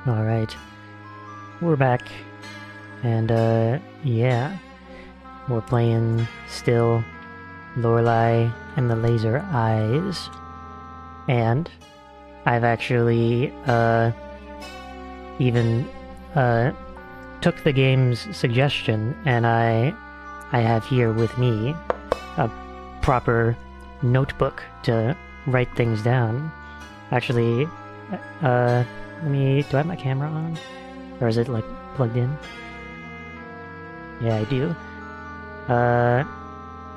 Alright, we're back, and yeah, we're playing still Lorelei and the Laser Eyes, and I've actually even took the game's suggestion, and I have here with me a proper notebook to write things down. Actually, do I have my camera on? Or is it, like, plugged in? Yeah, I do.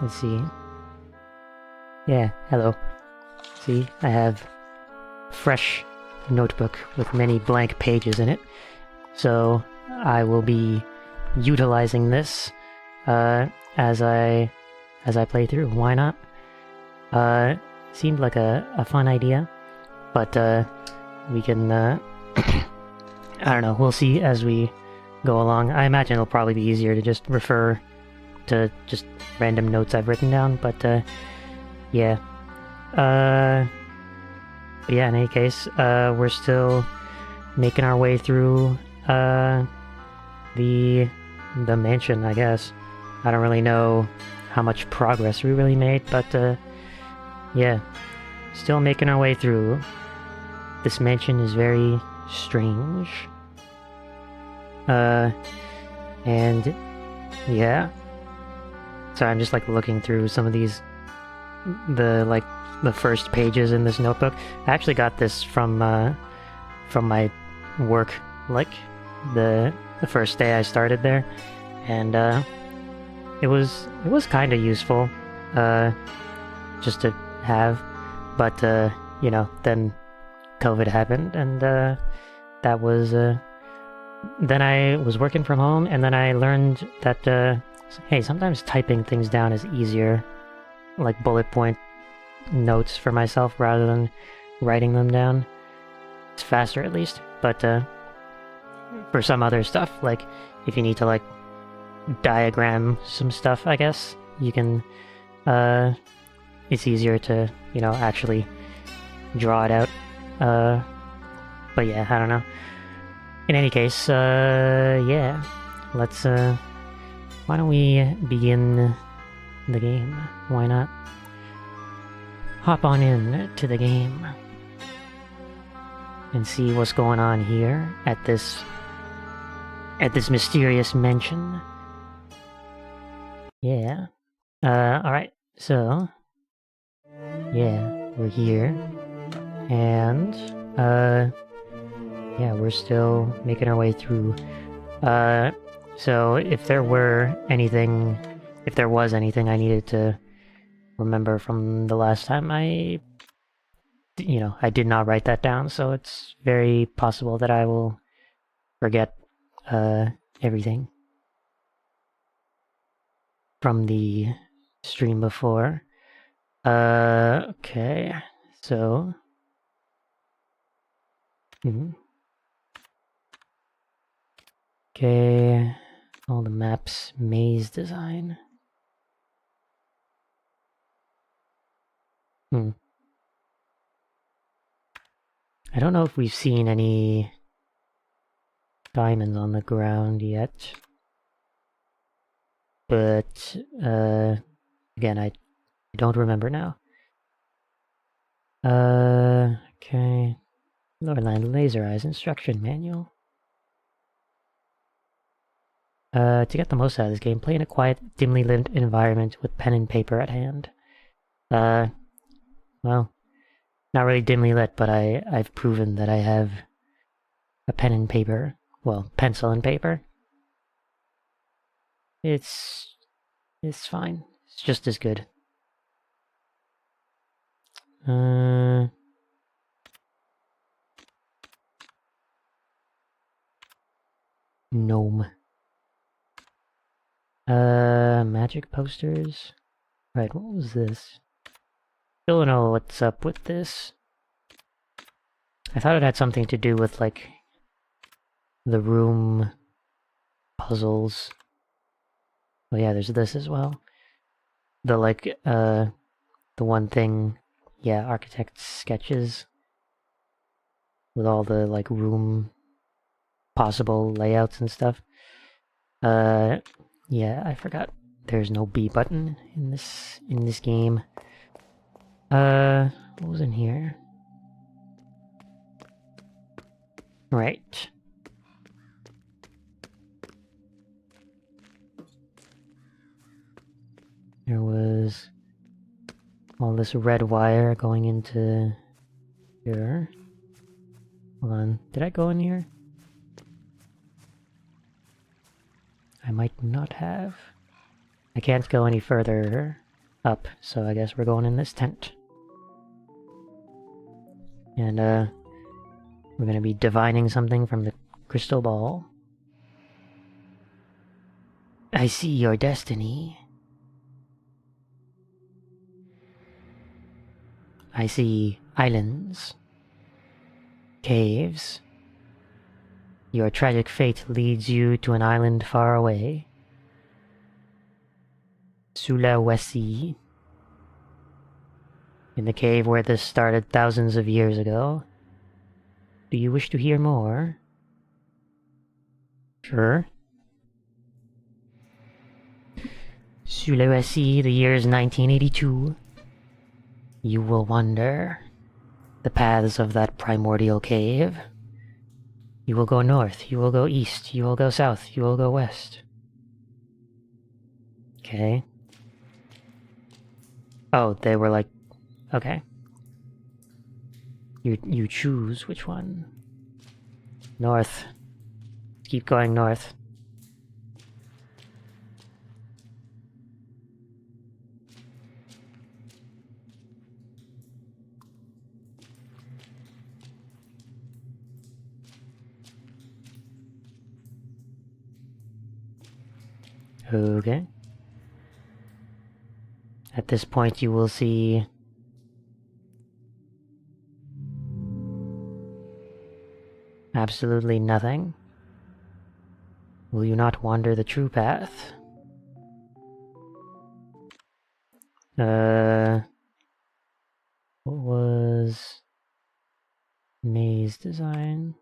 Let's see. Yeah, hello. See, I have a fresh notebook with many blank pages in it. So, I will be utilizing this, as I play through. Why not? Seemed like a fun idea, but, we can, I don't know, we'll see as we go along. I imagine it'll probably be easier to just refer to just random notes I've written down, but, yeah. But yeah, in any case, we're still making our way through, the mansion, I guess. I don't really know how much progress we really made, but, yeah. Still making our way through. This mansion is very strange. And yeah. So I'm just like looking through some of these, the first pages in this notebook. I actually got this from my work, like the first day I started there, and it was kind of useful, just to have, but you know, then COVID happened, and that was then I was working from home, and then I learned that hey, sometimes typing things down is easier, like bullet point notes for myself rather than writing them down. It's faster at least, but for some other stuff, like if you need to like diagram some stuff, I guess you can it's easier to, you know, actually draw it out. But yeah, I don't know. In any case, yeah, let's, why don't we begin the game? Why not? Hop on in to the game and see what's going on here at this mysterious mansion. Yeah. Alright, so yeah, we're here, and yeah, we're still making our way through. So if there was anything I needed to remember from the last time, I did not write that down, so it's very possible that I will forget everything from the stream before. Okay, so okay, all the maps, maze design. I don't know if we've seen any diamonds on the ground yet, but again, I don't remember now. Okay, Lorelei Laser Eyes instruction manual. To get the most out of this game, play in a quiet, dimly lit environment with pen and paper at hand. Well, not really dimly lit, but I've proven that I have a pen and paper. Well, pencil and paper. It's fine. It's just as good. Gnome. Magic posters. Right, what was this? Still don't know what's up with this. I thought it had something to do with, like, the room puzzles. Oh yeah, there's this as well. The, like, the one thing, yeah, architect sketches with all the, like, room possible layouts and stuff. Yeah, I forgot. There's no B button in this game. What was in here? Right. There was all this red wire going into here. Hold on, did I go in here? I might not have. I can't go any further up, so I guess we're going in this tent. And, we're gonna be divining something from the crystal ball. I see your destiny. I see islands, caves. Your tragic fate leads you to an island far away. Sulawesi. In the cave where this started thousands of years ago. Do you wish to hear more? Sure. Sulawesi, the year is 1982. You will wander the paths of that primordial cave. You will go north, you will go east, you will go south, you will go west. Okay. Oh, they were like... Okay. You choose which one. North. Keep going north. Okay. At this point you will see... absolutely nothing. Will you not wander the true path? What was... maze design?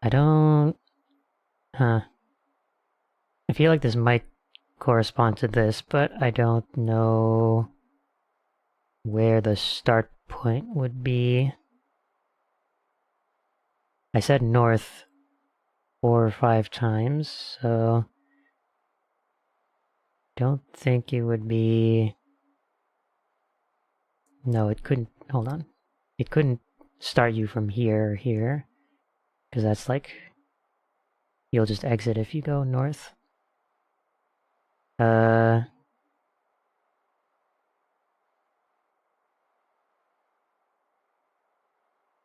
I don't... Huh. I feel like this might correspond to this, but I don't know where the start point would be. I said north 4 or 5 times, so... don't think it would be... No, it couldn't... Hold on. It couldn't start you from here or here. Because that's like... you'll just exit if you go north. I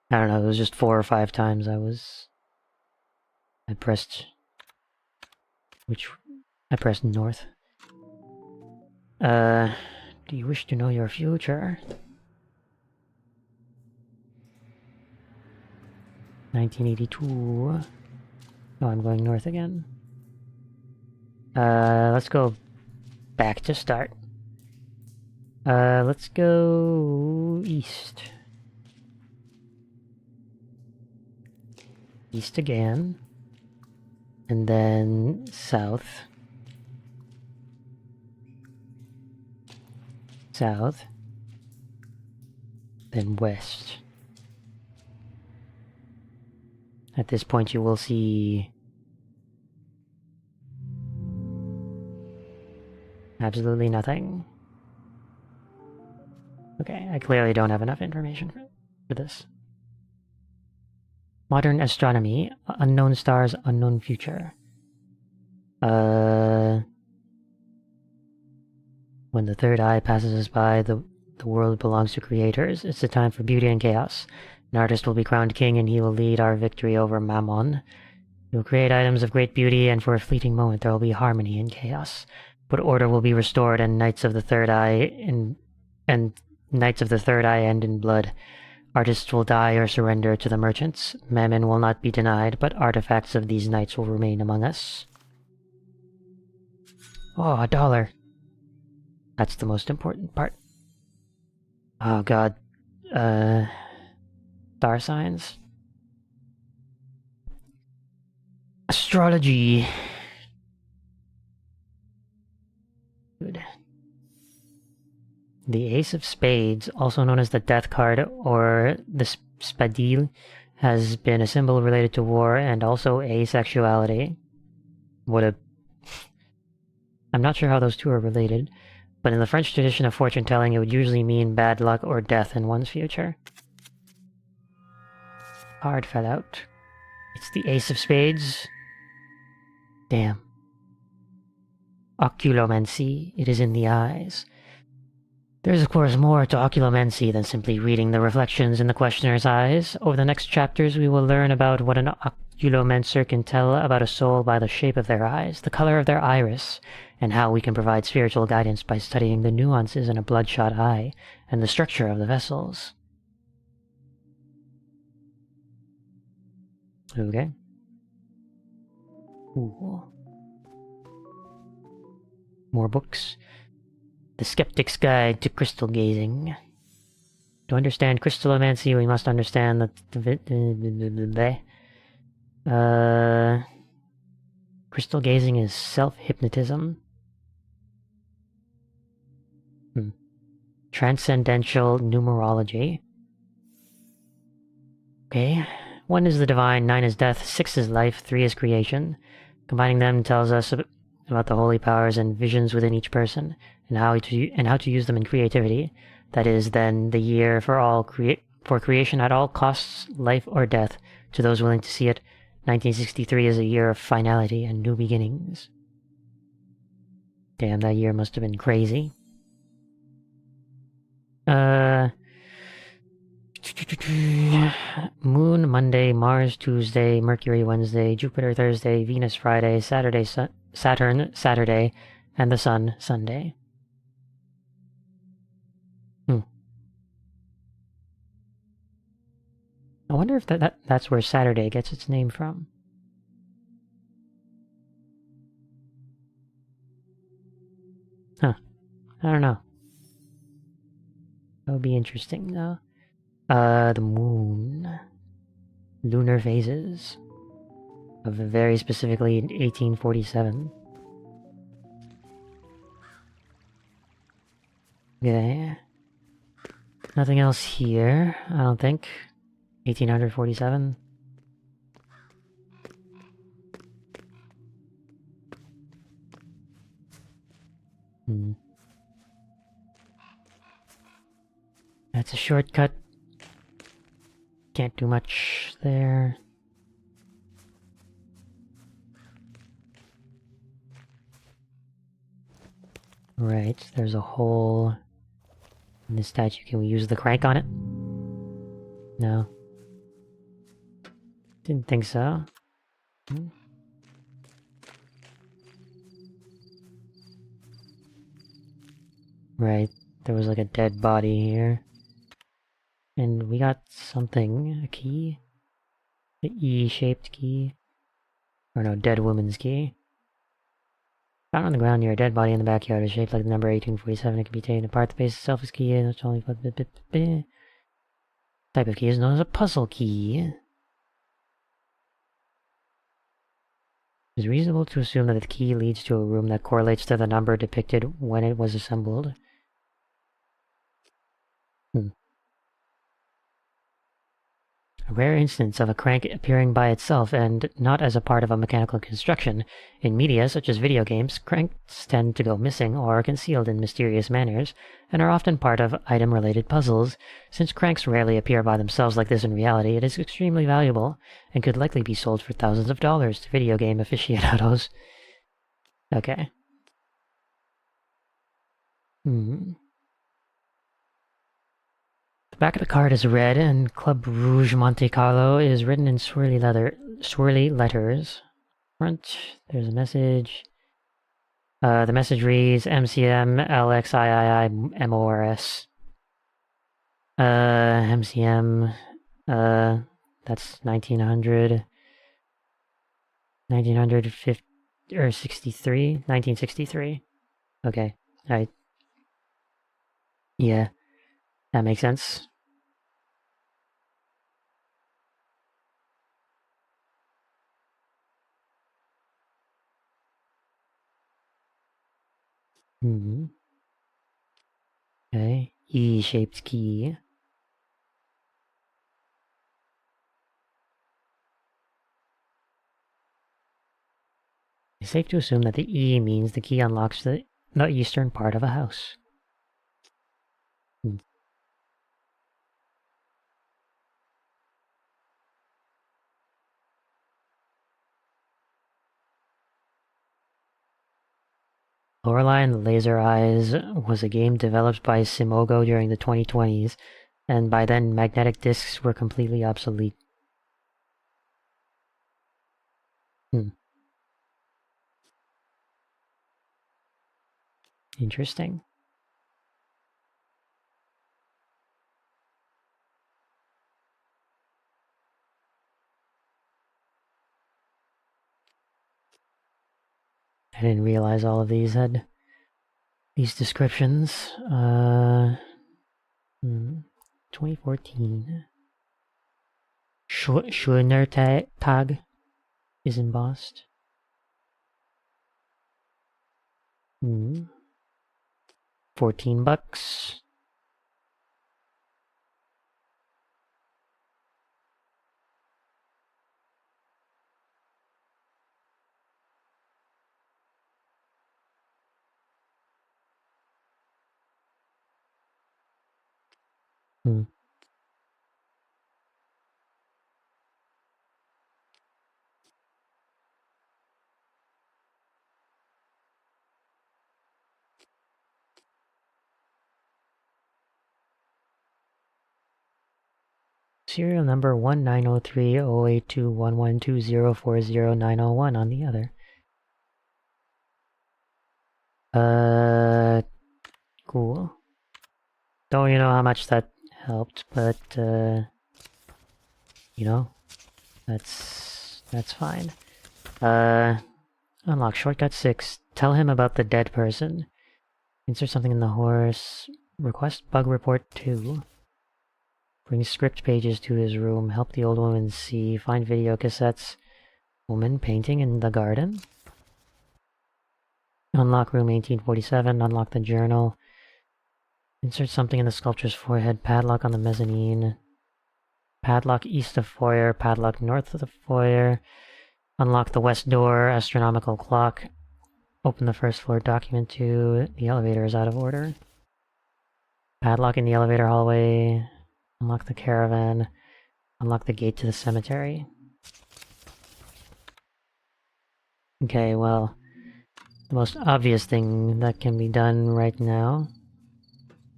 don't know, it was just 4 or 5 times I pressed... I pressed north. Do you wish to know your future? 1982. Oh, I'm going north again. Let's go back to start. Let's go east. East again. And then south. South. Then west. At this point you will see... absolutely nothing. Okay, I clearly don't have enough information for this. Modern astronomy, unknown stars, unknown future. When the third eye passes us by, the world belongs to creators. It's the time for beauty and chaos. An artist will be crowned king and he will lead our victory over Mammon. He will create items of great beauty, and for a fleeting moment there will be harmony and chaos. But order will be restored, and Knights of the Third Eye end in blood. Artists will die or surrender to the merchants. Mammon will not be denied, but artifacts of these knights will remain among us. Oh, $1. That's the most important part. Oh god. Star signs? Astrology. Good. The Ace of Spades, also known as the Death card or the Spadile, has been a symbol related to war and also asexuality. What a... I'm not sure how those two are related, but in the French tradition of fortune telling, it would usually mean bad luck or death in one's future. Card fell out. It's the Ace of Spades. Damn. Oculomancy. It is in the eyes. There's of course more to oculomancy than simply reading the reflections in the questioner's eyes. Over the next chapters we will learn about what an oculomancer can tell about a soul by the shape of their eyes, the color of their iris, and how we can provide spiritual guidance by studying the nuances in a bloodshot eye and the structure of the vessels. Okay. Ooh. More books. The Skeptic's Guide to Crystal Gazing. To understand crystallomancy, we must understand that crystal gazing is self-hypnotism. Transcendental numerology. Okay. 1 is the divine, 9 is death, 6 is life, 3 is creation. Combining them tells us about the holy powers and visions within each person, and how to use them in creativity. That is then the year for creation at all costs, life or death. To those willing to see it, 1963 is a year of finality and new beginnings. Damn, that year must have been crazy. Moon Monday, Mars Tuesday, Mercury Wednesday, Jupiter Thursday, Venus Friday, Saturn Saturday, and the Sun Sunday. I wonder if that's where Saturday gets its name from. Huh. I don't know. That would be interesting, though. The moon. Lunar phases. Of very specifically 1847. Okay. Nothing else here, I don't think. 1847. That's a shortcut. Can't do much there. Right, there's a hole in this statue. Can we use the crank on it? No. Didn't think so. Right, there was like a dead body here. And we got something, a key? The E-shaped key? Or no, dead woman's key. Found on the ground near a dead body in the backyard is shaped like the number 1847. It can be taken apart. The base itself is key, and it's only type of key is known as a puzzle key. It is reasonable to assume that the key leads to a room that correlates to the number depicted when it was assembled. A rare instance of a crank appearing by itself and not as a part of a mechanical construction. In media, such as video games, cranks tend to go missing or are concealed in mysterious manners, and are often part of item-related puzzles. Since cranks rarely appear by themselves like this in reality, it is extremely valuable, and could likely be sold for thousands of dollars to video game aficionados. Okay. The back of the card is red, and Club Rouge Monte Carlo is written in swirly letters. Front, there's a message. The message reads MCM LXIII MORS. MCM. That's 1900. 1950 or 63. 1963. Okay, Yeah, that makes sense. Hmm. Okay, E-shaped key. It's safe to assume that the E means the key unlocks the eastern part of a house. Hmm. Lorelei and the Laser Eyes was a game developed by Simogo during the 2020s, and by then magnetic discs were completely obsolete. Hmm. Interesting. I didn't realize all of these had these descriptions. 2014. Schöner Tag is embossed. 14 bucks. Hmm. Serial number 1903-082-112040-901 on the other. Cool. Don't you know how much that helped, but, you know, that's fine. Unlock shortcut 6. Tell him about the dead person. Insert something in the horse. Request bug report 2. Bring script pages to his room. Help the old woman see. Find video cassettes. Woman painting in the garden. Unlock room 1847. Unlock the journal. Insert something in the sculpture's forehead. Padlock on the mezzanine. Padlock east of foyer. Padlock north of the foyer. Unlock the west door. Astronomical clock. Open the first floor document 2. The elevator is out of order. Padlock in the elevator hallway. Unlock the caravan. Unlock the gate to the cemetery. Okay, well, the most obvious thing that can be done right now,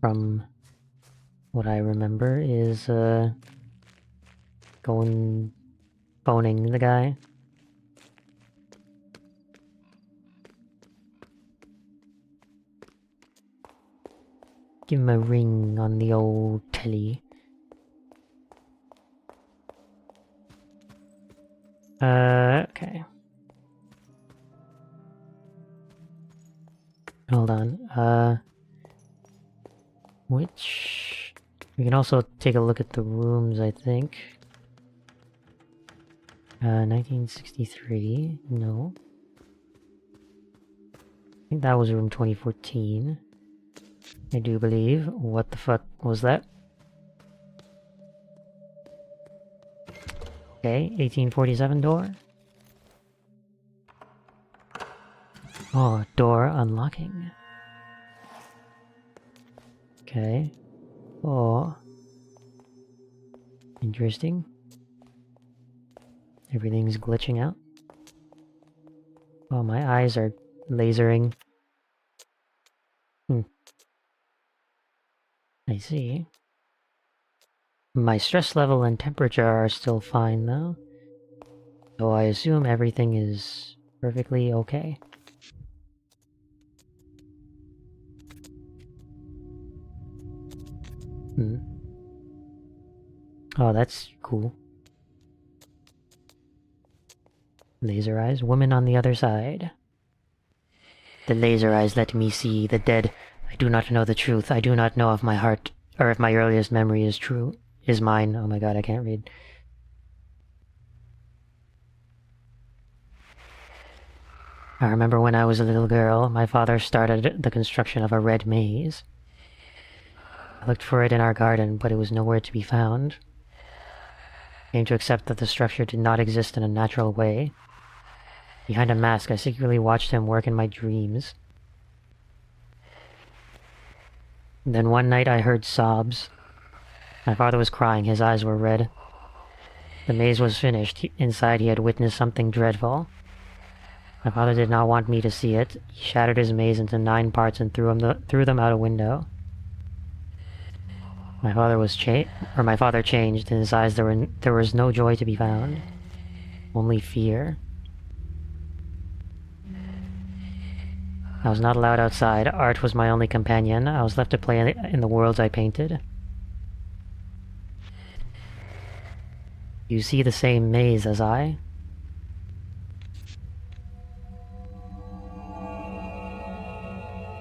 from what I remember, is phoning the guy. Give him a ring on the old telly. Okay. Hold on. Which... We can also take a look at the rooms, I think. 1963. No. I think that was room 2014. I do believe. What the fuck was that? Okay, 1847 door. Oh, door unlocking. Okay. Oh. Interesting. Everything's glitching out. Oh, my eyes are lasering. I see. My stress level and temperature are still fine, though. So I assume everything is perfectly okay. Oh, that's cool. Laser eyes. Woman on the other side. The laser eyes let me see the dead I do not know the truth. I do not know if my heart, or if my earliest memory is true, is mine. Oh my god, I can't read. I remember when I was a little girl, my father started the construction of a red maze. I looked for it in our garden, but it was nowhere to be found. I came to accept that the structure did not exist in a natural way. Behind a mask, I secretly watched him work in my dreams. And then one night I heard sobs. My father was crying, his eyes were red. The maze was finished. Inside he had witnessed something dreadful. My father did not want me to see it. He shattered his maze into 9 parts and threw them out a window. My father changed. In his eyes there was no joy to be found. Only fear. I was not allowed outside. Art was my only companion. I was left to play in the worlds I painted. You see the same maze as I?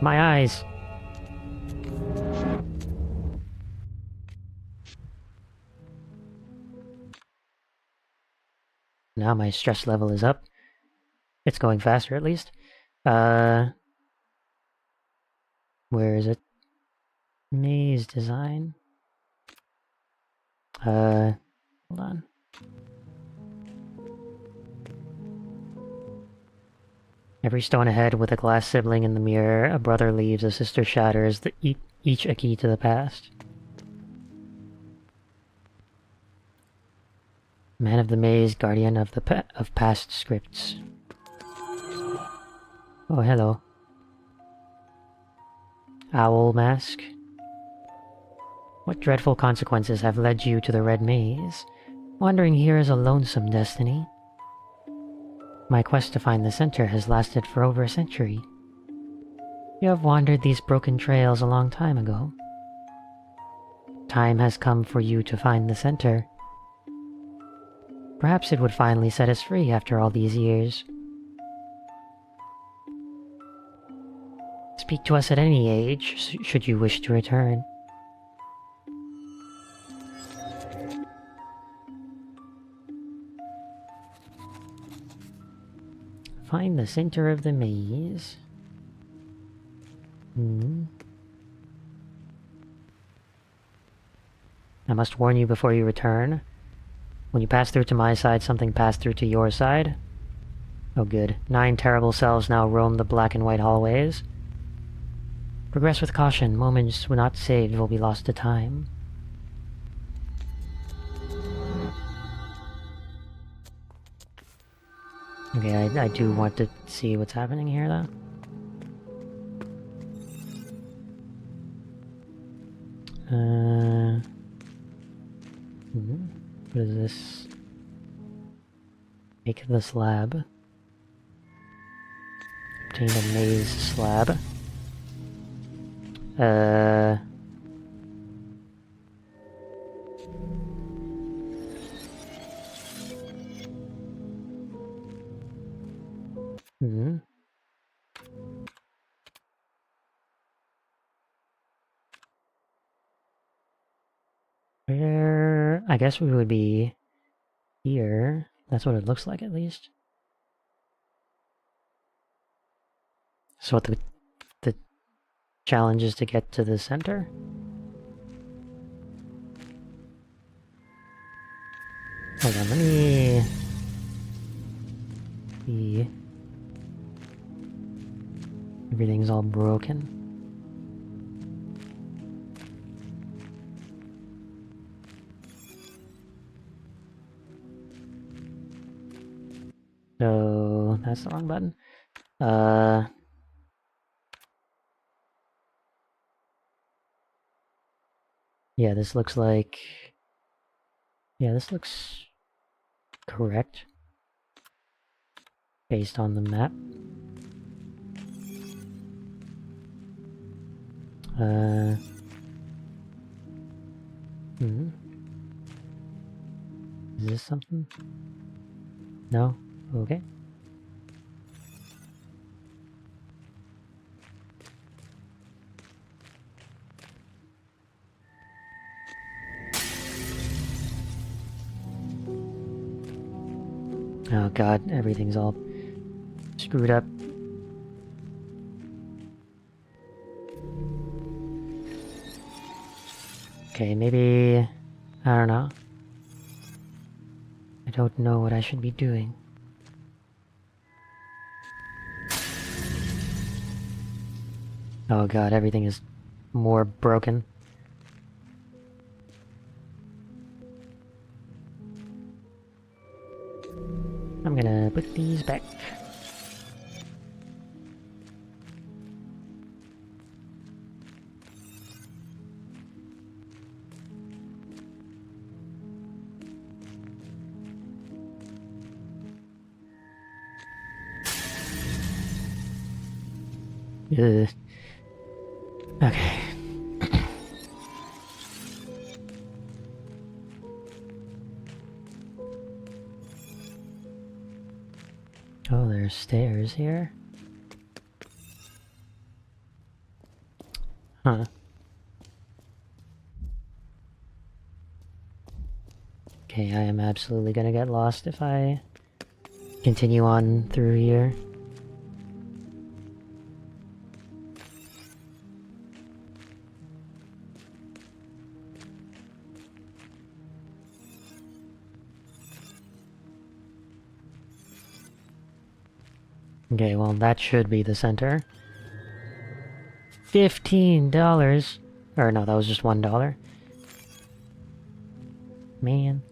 My eyes! Now my stress level is up. It's going faster at least. Where is it? Maze design. Hold on. Every stone ahead with a glass sibling in the mirror, a brother leaves, a sister shatters, each a key to the past. Man of the maze, guardian of past scripts. Oh, hello. Owl mask. What dreadful consequences have led you to the red maze? Wandering here is a lonesome destiny. My quest to find the center has lasted for over a century. You have wandered these broken trails a long time ago. Time has come for you to find the center. Perhaps it would finally set us free after all these years. Speak to us at any age, should you wish to return. Find the center of the maze. I must warn you before you return. When you pass through to my side, something passed through to your side. Oh good. 9 terrible selves now roam the black and white hallways. Progress with caution. Moments not saved will be lost to time. Okay, I do want to see what's happening here, though. What is this? Make the slab. Obtain a maze slab. Where... I guess we would be here. That's what it looks like, at least. So what the challenge is to get to the center? Hold on, let me... see. Everything's all broken. So, that's the wrong button. Yeah, this looks like... Yeah, this looks correct. Based on the map. Is this something? No? Okay. Oh god, everything's all screwed up. Okay, maybe... I don't know. I don't know what I should be doing. Oh god, everything is more broken. I'm gonna put these back. Ugh. Okay. Oh, there's stairs here. Huh. Okay, I am absolutely gonna get lost if I continue on through here. Okay, well, that should be the center. $15! Or no, that was just $1. Man.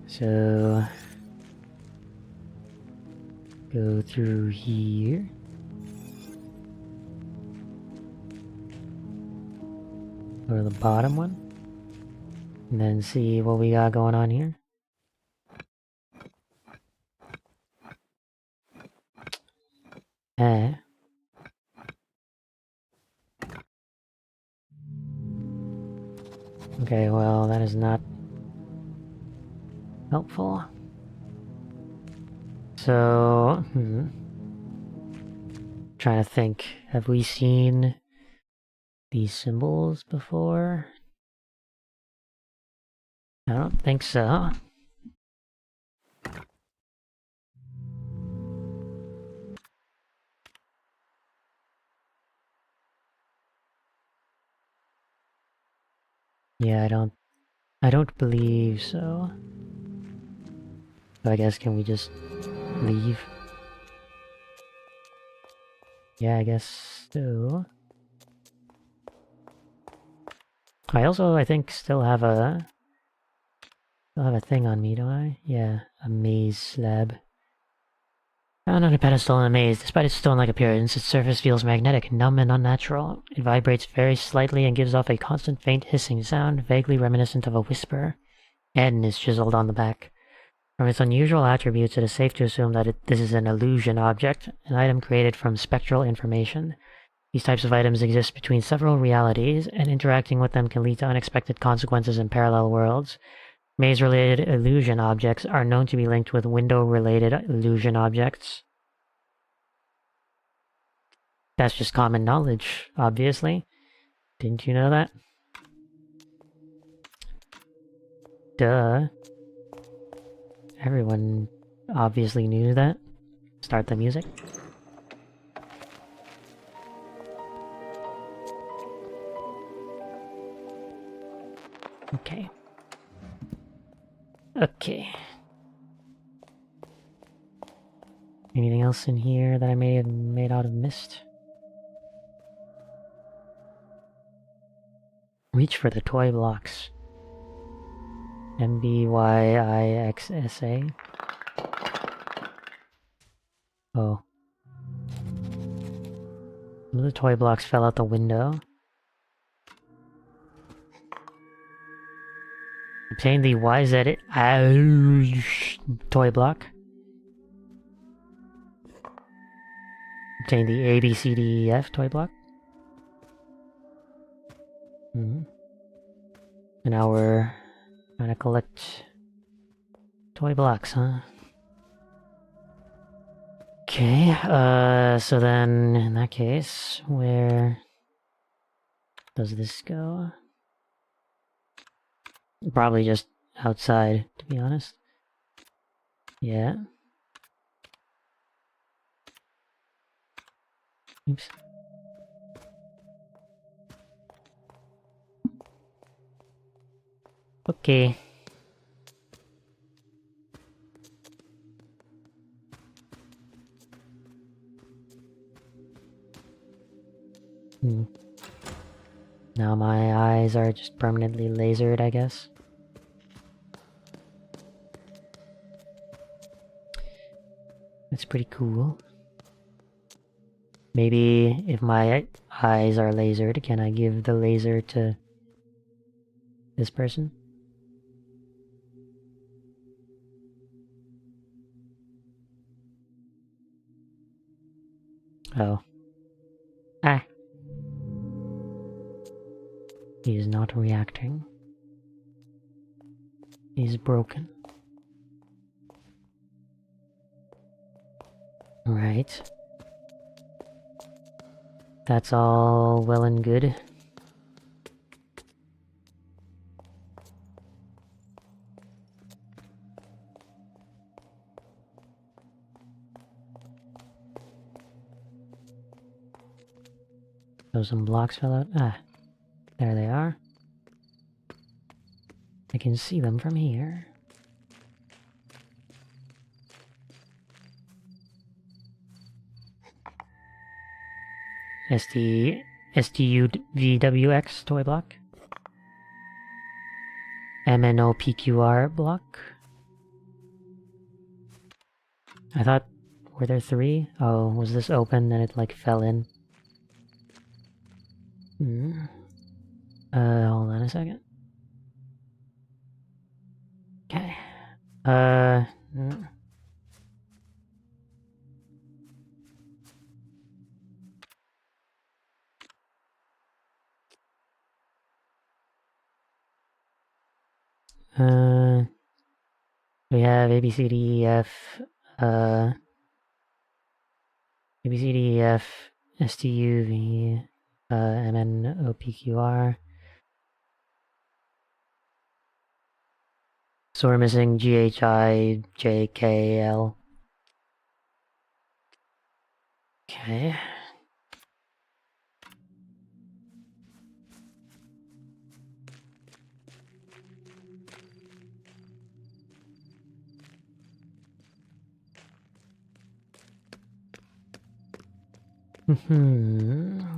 So... go through here. Go to the bottom one. And then see what we got going on here. Eh. Okay, well, that is not helpful. So, trying to think, have we seen these symbols before? I don't think so. Yeah, I don't believe so. So I guess can we just leave? Yeah, I guess so. I think, still have a thing on me, don't I? Yeah, a maze slab. Found on a pedestal in a maze. Despite its stone-like appearance, its surface feels magnetic, numb, and unnatural. It vibrates very slightly and gives off a constant faint hissing sound, vaguely reminiscent of a whisper. N is chiseled on the back. From its unusual attributes, it is safe to assume that this is an illusion object, an item created from spectral information. These types of items exist between several realities, and interacting with them can lead to unexpected consequences in parallel worlds. Maze-related illusion objects are known to be linked with window-related illusion objects. That's just common knowledge, obviously. Didn't you know that? Duh. Everyone obviously knew that. Start the music. Okay. Okay. Anything else in here that I may have made out of mist? Reach for the toy blocks. MBYIXSA. Oh. Some of the toy blocks fell out the window. Obtain the YZ toy block. Obtain the ABCDEF toy block. And now we're trying to collect toy blocks, huh? Okay, so then in that case, where does this go? Probably just outside, to be honest. Yeah. Oops. Okay. Now my eyes are just permanently lasered, I guess. That's pretty cool. Maybe if my eyes are lasered, can I give the laser to this person? Oh. Ah. He is not reacting. He's broken. Right. That's all well and good. So some blocks fell out. Ah. There they are. I can see them from here. STUVWX toy block. MNOPQR block. I thought, were there 3? Oh, was this open and it like fell in? Hold on a second. Okay. Mm. We have ABCDEF, ABCDEF, STUV, MNOPQR. So we're missing GHIJKL. Okay.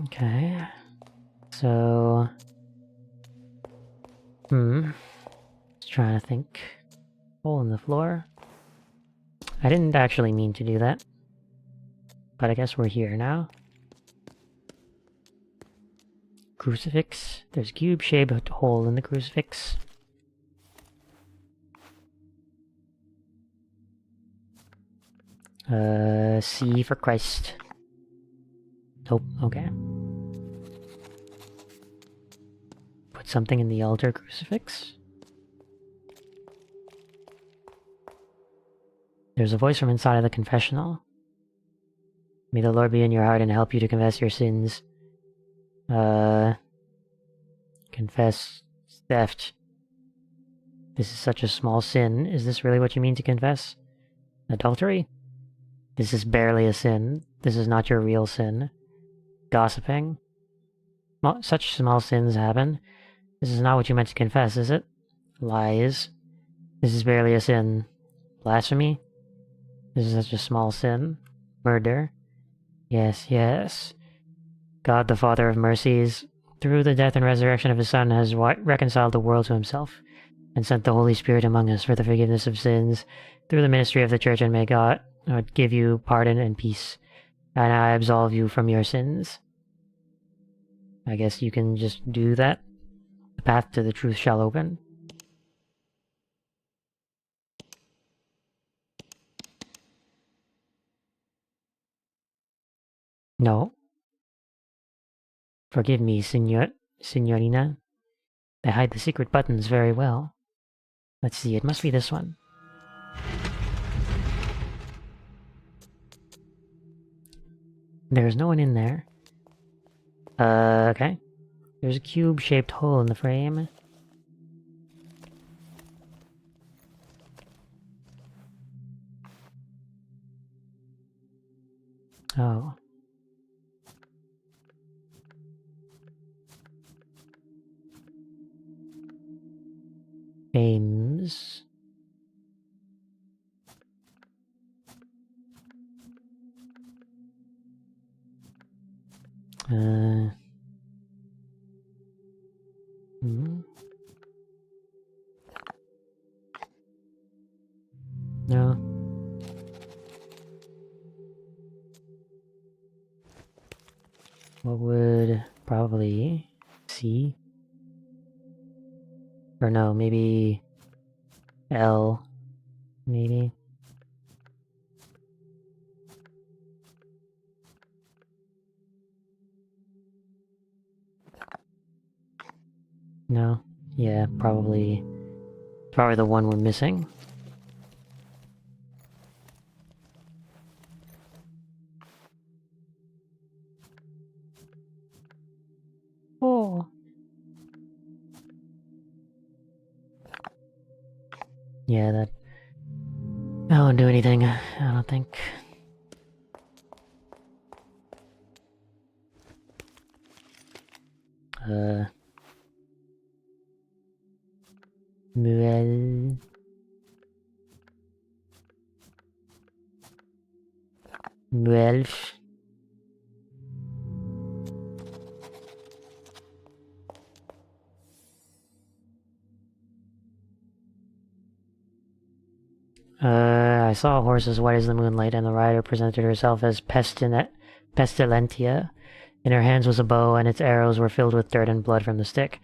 Okay. So... Just trying to think. Hole in the floor. I didn't actually mean to do that. But I guess we're here now. Crucifix. There's a cube-shaped hole in the crucifix. C for Christ. Nope, okay. Put something in the altar crucifix. There's a voice from inside of the confessional. May the Lord be in your heart and help you to confess your sins. Confess theft. This is such a small sin. Is this really what you mean to confess? Adultery? This is barely a sin. This is not your real sin. Gossiping? Such small sins happen. This is not what you meant to confess, is it? Lies? This is barely a sin. Blasphemy? This is such a small sin. Murder? Yes, yes. God, the Father of mercies, through the death and resurrection of his Son, has reconciled the world to himself, and sent the Holy Spirit among us for the forgiveness of sins, through the ministry of the Church, and may God give you pardon and peace, and I absolve you from your sins. I guess you can just do that. The path to the truth shall open. No. Forgive me, Signorina. I hide the secret buttons very well. Let's see, it must be this one. There's no one in there. Okay. There's a cube-shaped hole in the frame. Oh. Ames. Hmm. No. What would probably C? Or no, maybe L, maybe. No? Yeah, probably the one we're missing. Oh. Yeah, that won't do anything, I don't think. Well... Well... I saw a horse as white as the moonlight, and the rider presented herself as Pestilentia. In her hands was a bow, and its arrows were filled with dirt and blood from the stick.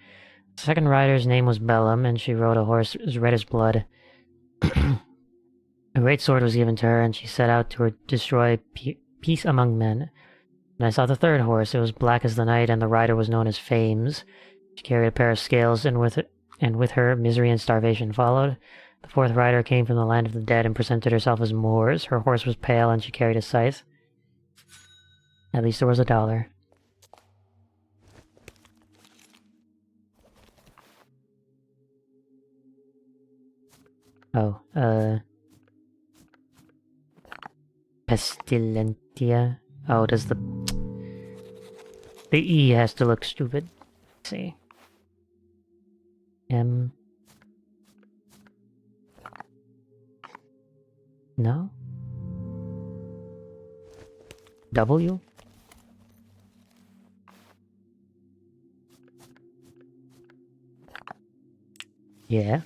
The second rider's name was Bellum, and she rode a horse as red as blood. A great sword was given to her, and she set out to destroy peace among men. And I saw the third horse. It was black as the night, and the rider was known as Fames. She carried a pair of scales, and with her misery and starvation followed. The fourth rider came from the land of the dead and presented herself as Moors. Her horse was pale, and she carried a scythe. At least there was $1. Oh, Pestilentia. Oh, does the E has to look stupid. Let's see. M. No? W? Yeah.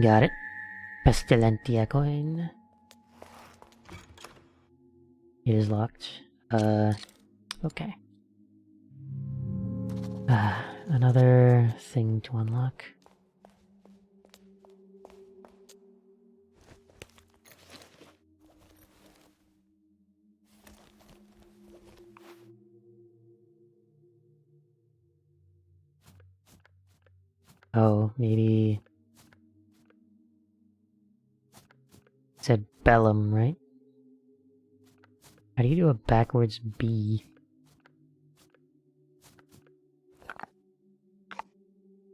Got it. Pestilentia coin. It is locked. Okay. Another thing to unlock. Oh, maybe... It said Bellum, right? How do you do a backwards B?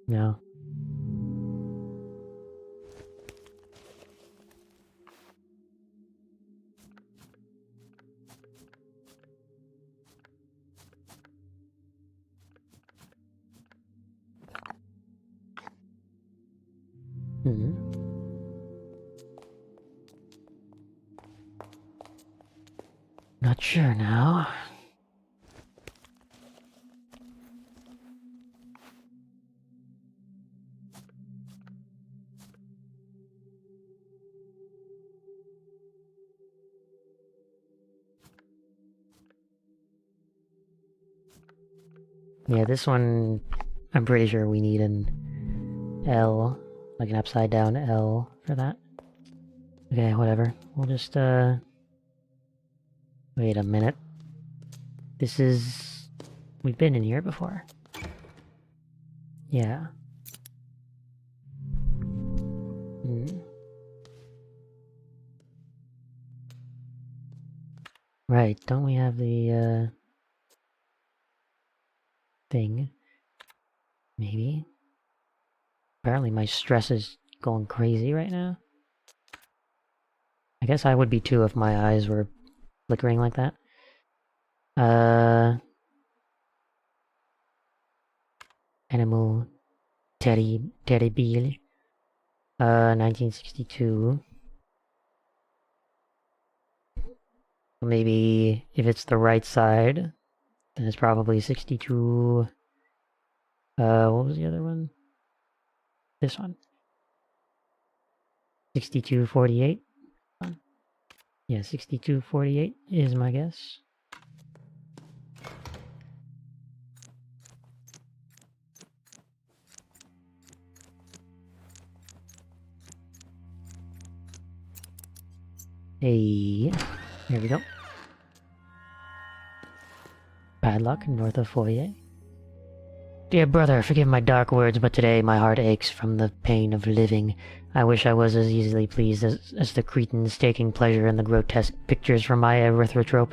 No. Not sure now. Yeah, this one, I'm pretty sure we need an L, like an upside down L for that. Okay, whatever. We'll just, wait a minute. This is... We've been in here before. Yeah. Right, don't we have the, thing? Maybe? Apparently my stress is going crazy right now. I guess I would be too if my eyes were flickering like that. Animal terrible. 1962. Maybe if it's the right side, then it's probably 62. What was the other one? This one. 6248. Yeah, 6248 is my guess. Hey, there we go. Padlock north of foyer. Dear brother, forgive my dark words, but today my heart aches from the pain of living. I wish I was as easily pleased as the cretins taking pleasure in the grotesque pictures from my erythrotrope.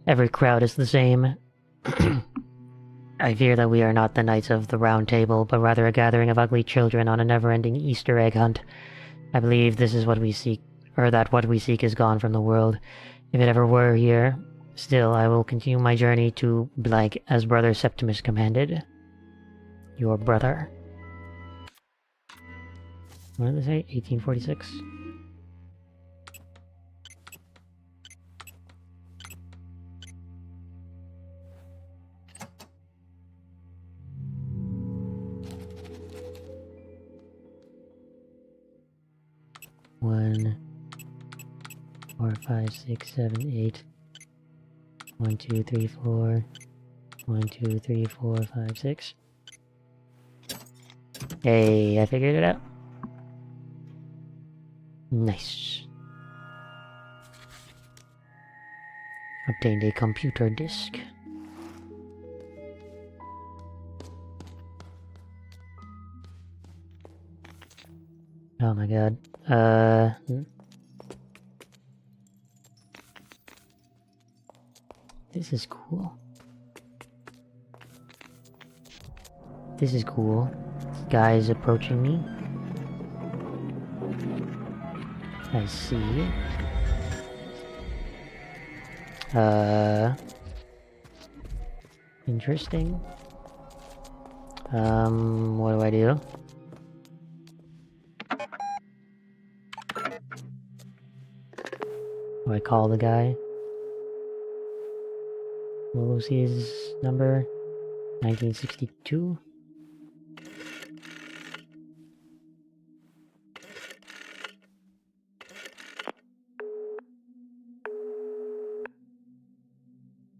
Every crowd is the same. I fear that we are not the knights of the Round Table, but rather a gathering of ugly children on a never-ending Easter egg hunt. I believe this is what we seek, or that what we seek is gone from the world. If it ever were here, still I will continue my journey to blank as Brother Septimus commanded. Your brother. What did they say? 1846? One, 4, 5, 6, 7, 8. 1, 2, 3, 4. 1, 2, 3, 4, 5, 6. Hey, I figured it out. Nice. Obtained a computer disk. Oh my god. This is cool. This is cool. This guy is approaching me. I see. Interesting. What do I do? Do I call the guy? What was his number? 1962?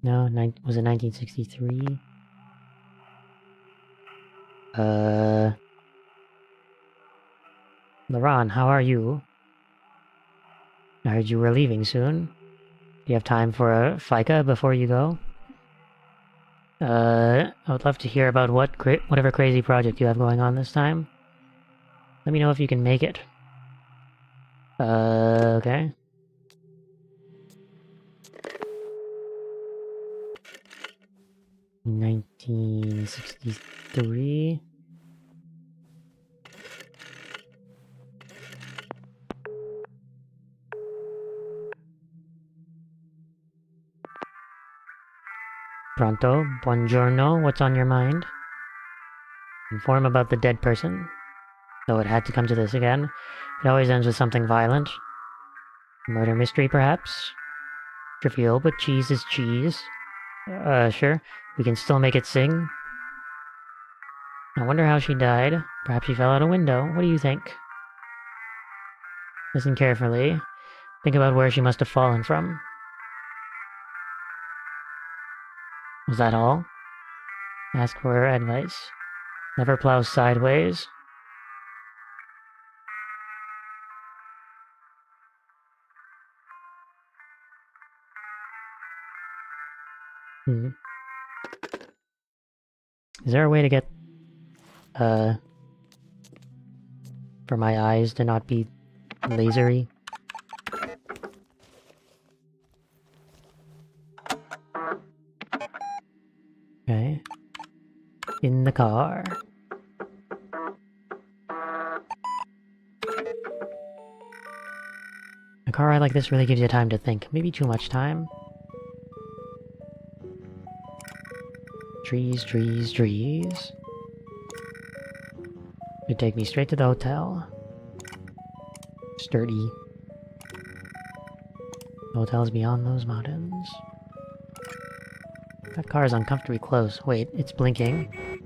No, was it 1963? Laron, how are you? I heard you were leaving soon. Do you have time for a FICA before you go? I would love to hear about whatever crazy project you have going on this time. Let me know if you can make it. Okay. $1963. Pronto, buongiorno, what's on your mind? Inform about the dead person. Though it had to come to this again. It always ends with something violent. Murder mystery, perhaps? Trivial, but cheese is cheese. Sure. We can still make it sing. I wonder how she died. Perhaps she fell out a window. What do you think? Listen carefully. Think about where she must have fallen from. Was that all? Ask for her advice. Never plow sideways. Is there a way to get, for my eyes to not be lasery? Okay. In the car. I car ride like this really gives you time to think. Maybe too much time. Trees, trees, trees. It'd take me straight to the hotel. Sturdy. The hotel's beyond those mountains. That car is uncomfortably close. Wait, it's blinking.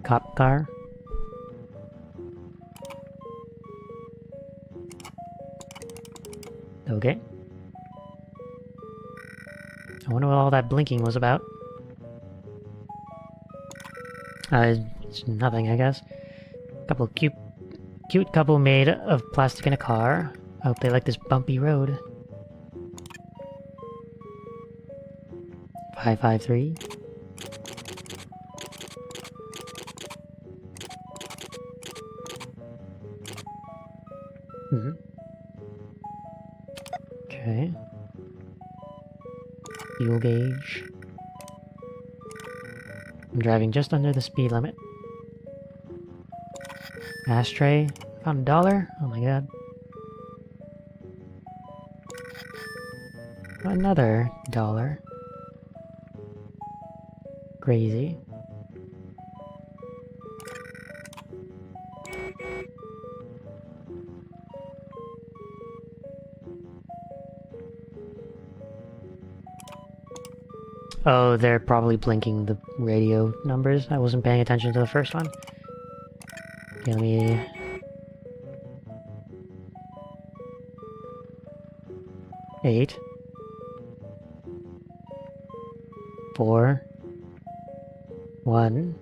Cop car. Okay. I wonder what all that blinking was about. It's nothing, I guess. Couple cute couple made of plastic in a car. I hope they like this bumpy road. 553. Okay. Fuel gauge. I'm driving just under the speed limit. Ashtray. Found $1. Oh my god. Another $1. Crazy. Oh, they're probably blinking the radio numbers. I wasn't paying attention to the first one. Okay, let me... Eight. 4. 1.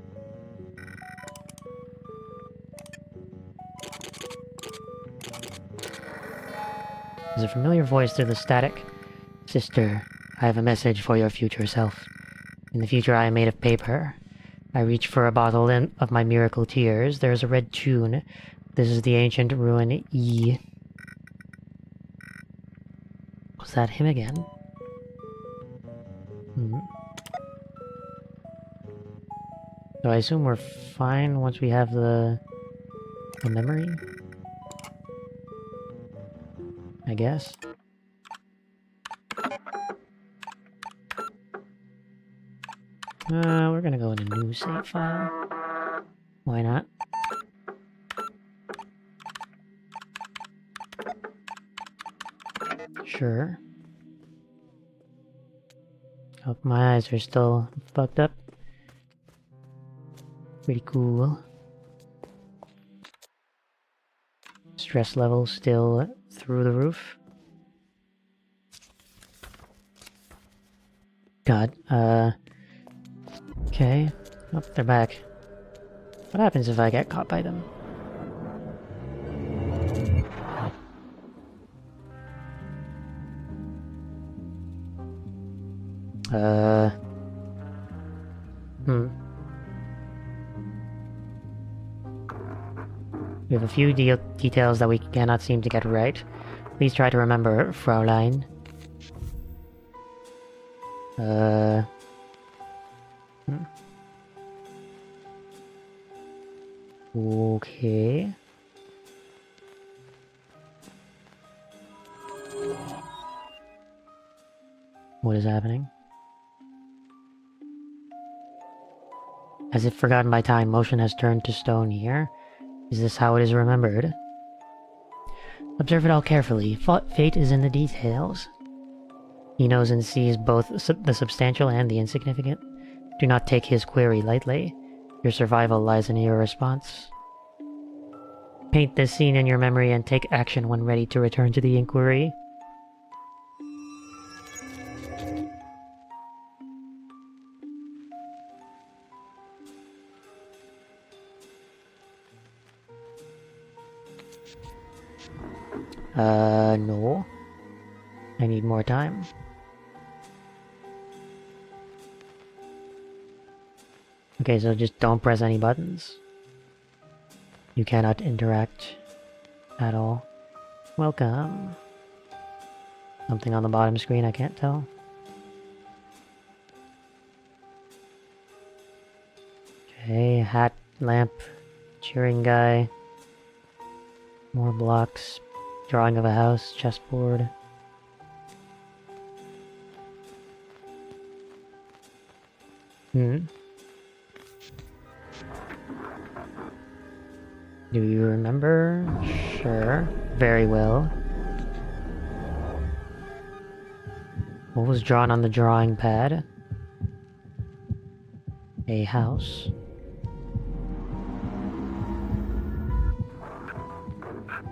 There's a familiar voice through the static. Sister, I have a message for your future self. In the future I am made of paper. I reach for a bottle of my miracle tears. There is a red tune. This is the ancient ruin E. Was that him again? So I assume we're fine once we have the memory? I guess. We're gonna go in a new save file. Why not? Sure. Hope my eyes are still fucked up. Pretty cool. Stress level still through the roof. God, okay. Oh, they're back. What happens if I get caught by them? We have a few details that we cannot seem to get right. Please try to remember, Fraulein. Okay. What is happening? As if forgotten by time, motion has turned to stone here. Is this how it is remembered? Observe it all carefully. Fate is in the details. He knows and sees both the substantial and the insignificant. Do not take his query lightly. Your survival lies in your response. Paint this scene in your memory and take action when ready to return to the inquiry. No. I need more time. Okay, so just don't press any buttons. You cannot interact at all. Welcome. Something on the bottom screen, I can't tell. Okay, hat, lamp, cheering guy. More blocks. Drawing of a house. Chessboard. Do you remember? Sure. Very well. What was drawn on the drawing pad? A house.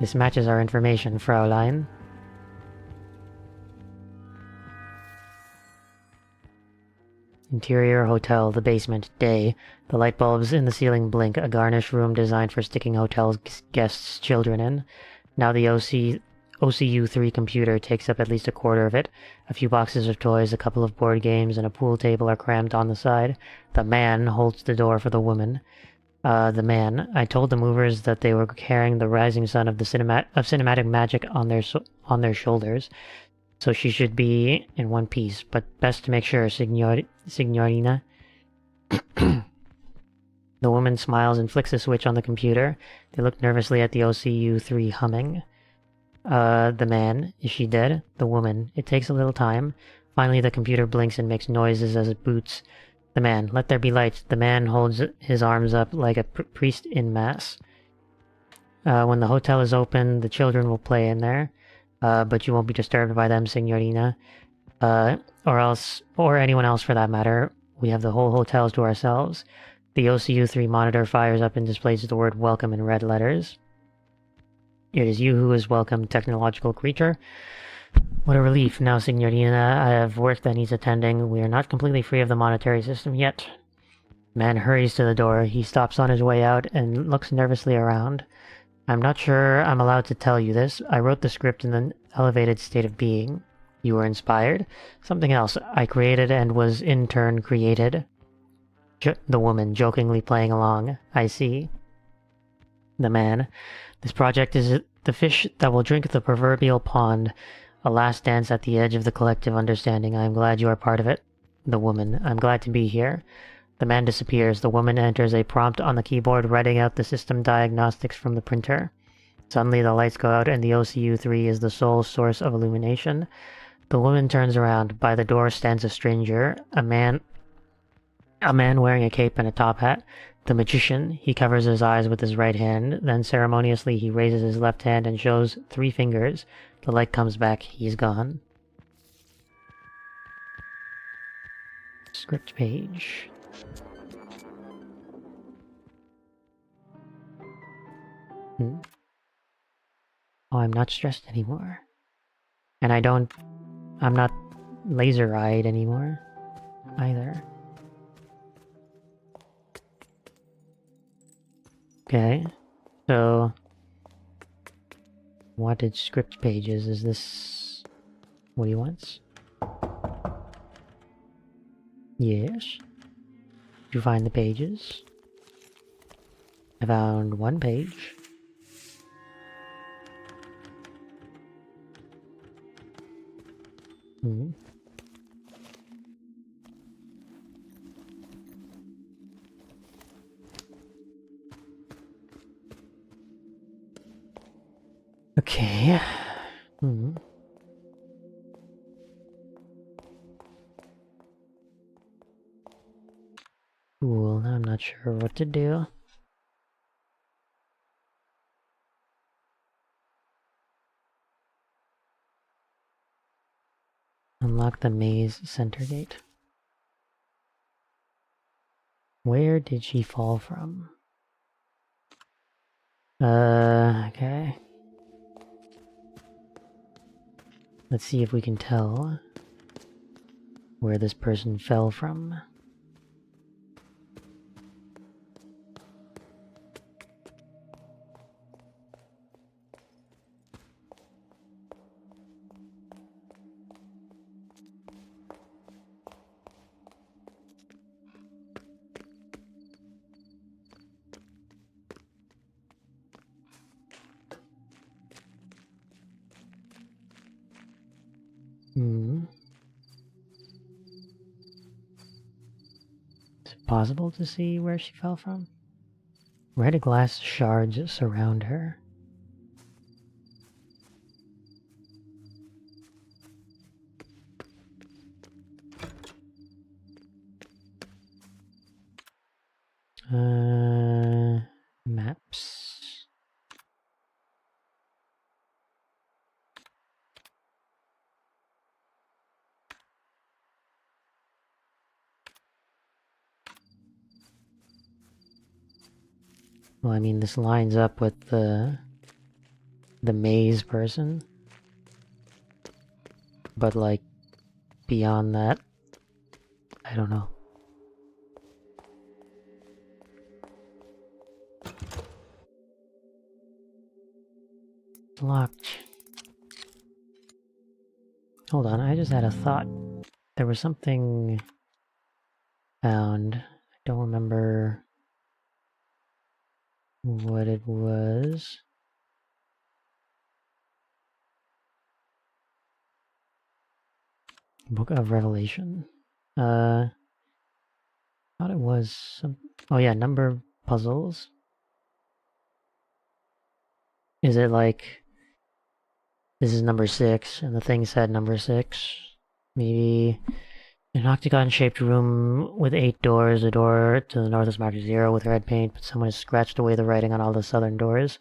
This matches our information, Fraulein. Interior hotel, the basement, day. The light bulbs in the ceiling blink, a garnished room designed for sticking hotel guests' children in. Now the OCU3 computer takes up at least a quarter of it. A few boxes of toys, a couple of board games, and a pool table are crammed on the side. The man holds the door for the woman. The man. I told the movers that they were carrying the rising sun of the cinematic magic on their shoulders. So she should be in one piece, but best to make sure, Signorina. The woman smiles and flicks a switch on the computer. They look nervously at the OCU3 humming. The man. Is she dead? The woman. It takes a little time. Finally, the computer blinks and makes noises as it boots. The man. Let there be light. The man holds his arms up like a priest in mass. When the hotel is open, the children will play in there. But you won't be disturbed by them, Signorina. Or anyone else for that matter. We have the whole hotels to ourselves. The OCU3 monitor fires up and displays the word welcome in red letters. It is you who is welcome, technological creature. What a relief. Now, Signorina, I have work that needs attending. We are not completely free of the monetary system yet. Man hurries to the door. He stops on his way out and looks nervously around. I'm not sure I'm allowed to tell you this. I wrote the script in an elevated state of being. You were inspired? Something else. I created and was in turn created. The woman, jokingly playing along. I see. The man. This project is the fish that will drink the proverbial pond. A last dance at the edge of the collective understanding. I am glad you are part of it. The woman. I'm glad to be here. The man disappears. The woman enters a prompt on the keyboard, writing out the system diagnostics from the printer. Suddenly the lights go out and the OCU3 is the sole source of illumination. The woman turns around. By the door stands a stranger, a man wearing a cape and a top hat. The magician. He covers his eyes with his right hand, then ceremoniously he raises his left hand and shows 3 fingers. The light comes back. He's gone. Script page. Oh, I'm not stressed anymore. And I'm not laser-eyed anymore, either. Okay, so... wanted script pages, is this what he wants? Yes. Did you find the pages? I found 1 page. Okay. Cool, now I'm not sure what to do. Unlock the maze center gate. Where did she fall from? Okay. Let's see if we can tell where this person fell from. Is it possible to see where she fell from? Red glass shards surround her. Maps. Well, I mean, this lines up with the maze person. But, like, beyond that, I don't know. Locked. Hold on, I just had a thought. There was something found. I don't remember what it was. Book of Revelation. Thought it was some... Oh yeah, number puzzles. Is it like... This is number 6, and the thing said number 6? Maybe... An octagon-shaped room with 8 doors. A door to the north is marked 0 with red paint, but someone has scratched away the writing on all the southern doors.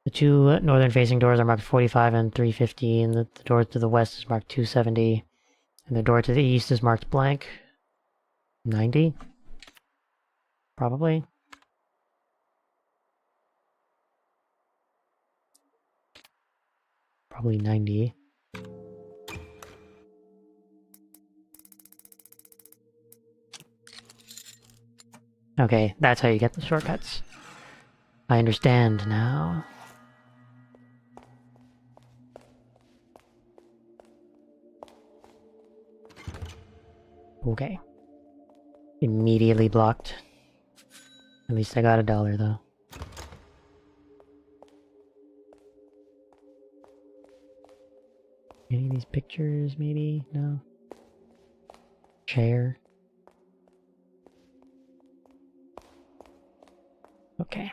The 2 northern-facing doors are marked 45 and 315. The door to the west is marked 270. And the door to the east is marked blank. 90? Probably. Probably 90. Okay, that's how you get the shortcuts. I understand now. Okay. Immediately blocked. At least I got $1 though. Any of these pictures, maybe? No? Chair? Okay.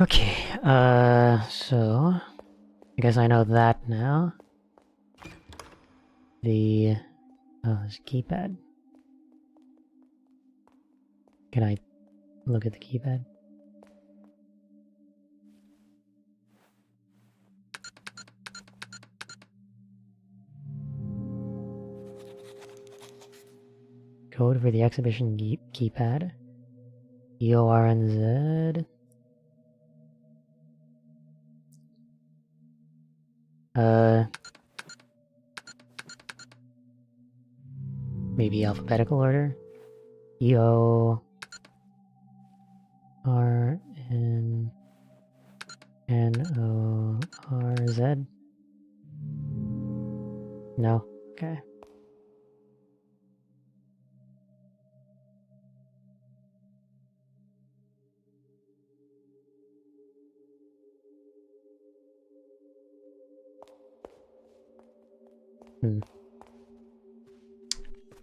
Okay, so... I guess I know that now. The... Oh, this keypad. Can I look at the keypad? Code for the exhibition keypad. EORNZ. Maybe alphabetical order. EO R N N O R Z. No. Okay.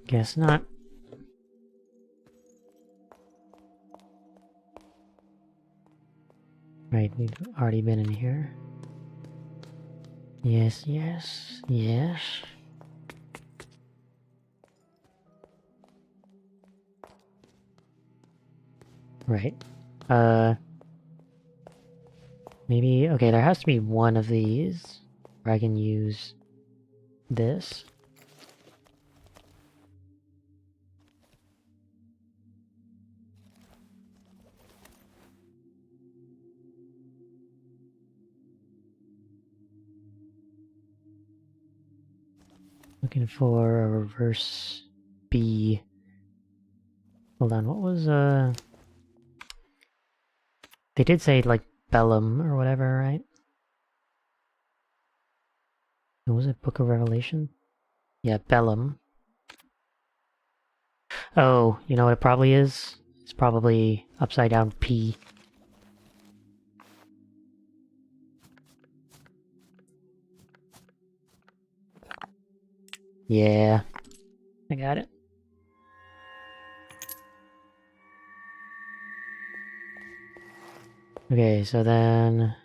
Guess not. Right, we've already been in here. Yes, yes, yes. Right. Maybe... Okay, there has to be one of these where I can use this. Looking for a reverse B. Hold on, what was, They did say, like, Bellum or whatever, right? What was it? Book of Revelation? Yeah, Bellum. Oh, you know what it probably is? It's probably upside down P. Yeah, I got it. Okay, so then...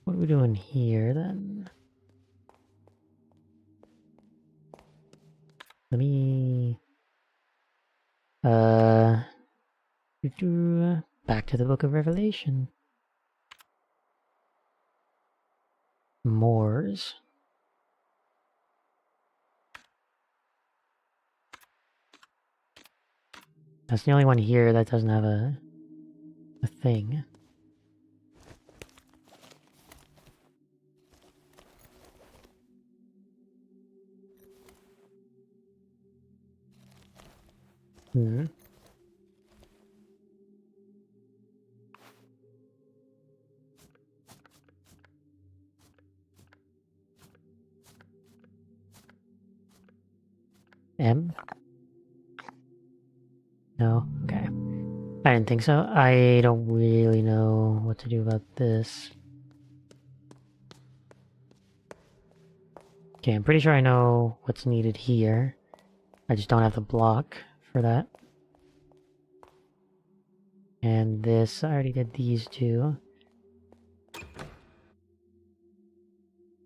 what are we doing here, then? Let me... back to the Book of Revelation. Moors. That's the only one here that doesn't have a thing. Hmm. M? No? Okay. I didn't think so. I don't really know what to do about this. Okay, I'm pretty sure I know what's needed here. I just don't have the block for that. And this, I already did these two.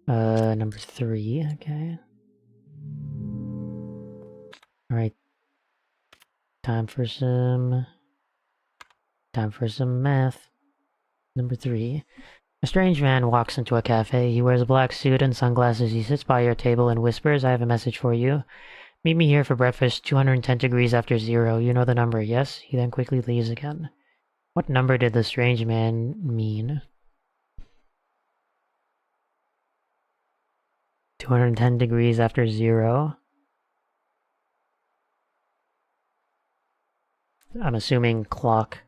Number 3, okay. Alright. Time for some math. Number 3. A strange man walks into a cafe. He wears a black suit and sunglasses. He sits by your table and whispers, "I have a message for you. Meet me here for breakfast, 210 degrees after 0. You know the number, yes?" He then quickly leaves again. What number did the strange man mean? 210 degrees after 0? I'm assuming clock.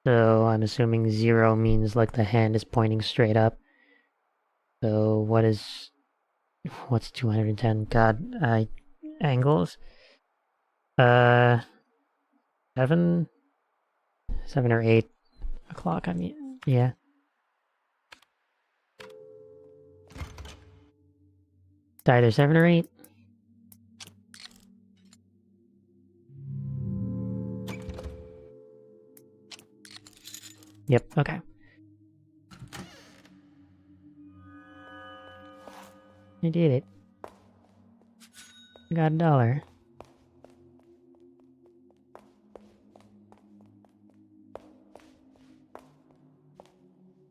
So I'm assuming 0 means like the hand is pointing straight up. So what's 210? God, angles? 7? 7 or 8 o'clock, I mean, yeah. It's either 7 or 8. Yep, okay. I did it. I got $1.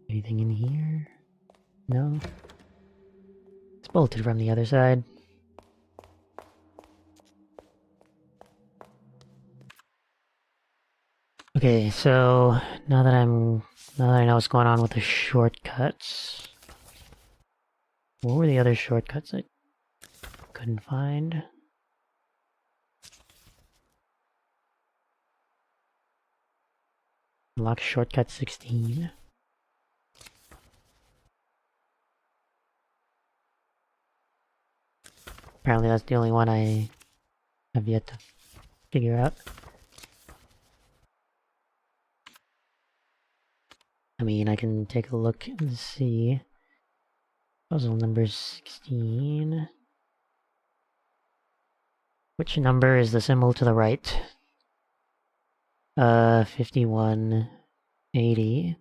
Anything in here? No? It's bolted from the other side. Okay, so now that I know what's going on with the shortcuts. What were the other shortcuts I couldn't find? Unlock shortcut 16. Apparently that's the only one I have yet to figure out. I mean, I can take a look and see. Puzzle number 16. Which number is the symbol to the right? 5180.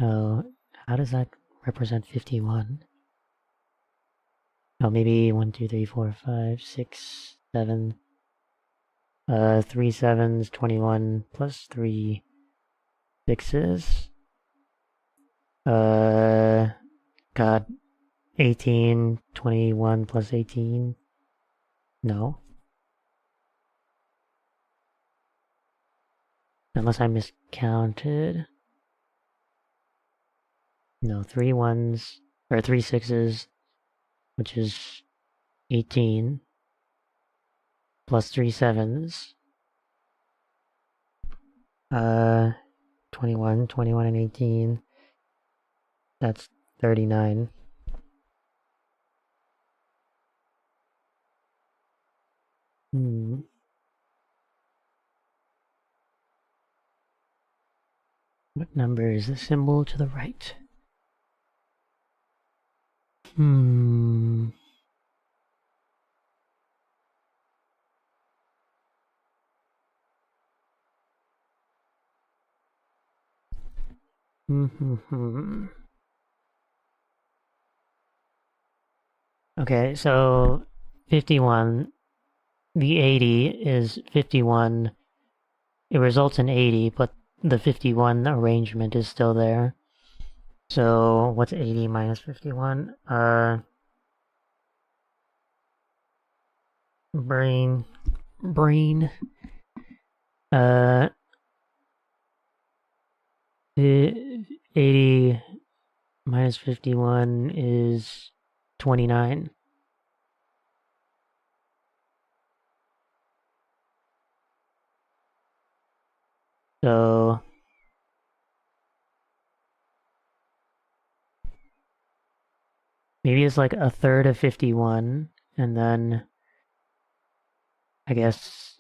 Oh, how does that represent 51? Oh, maybe 1, 2, 3, 4, 5, 6, 7. 3 sevens, 21 plus 3 sixes. God, 18, 21 plus 18. No. Unless I miscounted. No, 3 ones, or 3 sixes, which is 18, plus 3 sevens. 21 and 18. That's 39. Hmm. What number is the symbol to the right? Hmm. Hmm. Okay, so 51. The 80 is 51. It results in 80, but the 51 arrangement is still there. So what's 80 minus 51? Brain. Brain. Uh, 80 minus 51 is 29. So maybe it's like a third of 51, and then I guess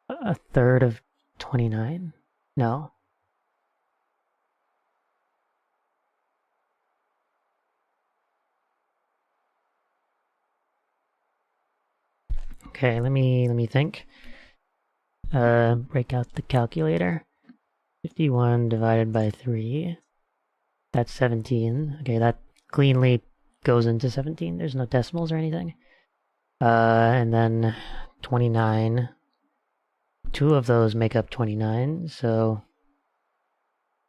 a third of 29? No. Okay, let me think. Break out the calculator. 51 divided by 3. That's 17. Okay, that cleanly goes into 17. There's no decimals or anything. And then 29. Two of those make up 29, so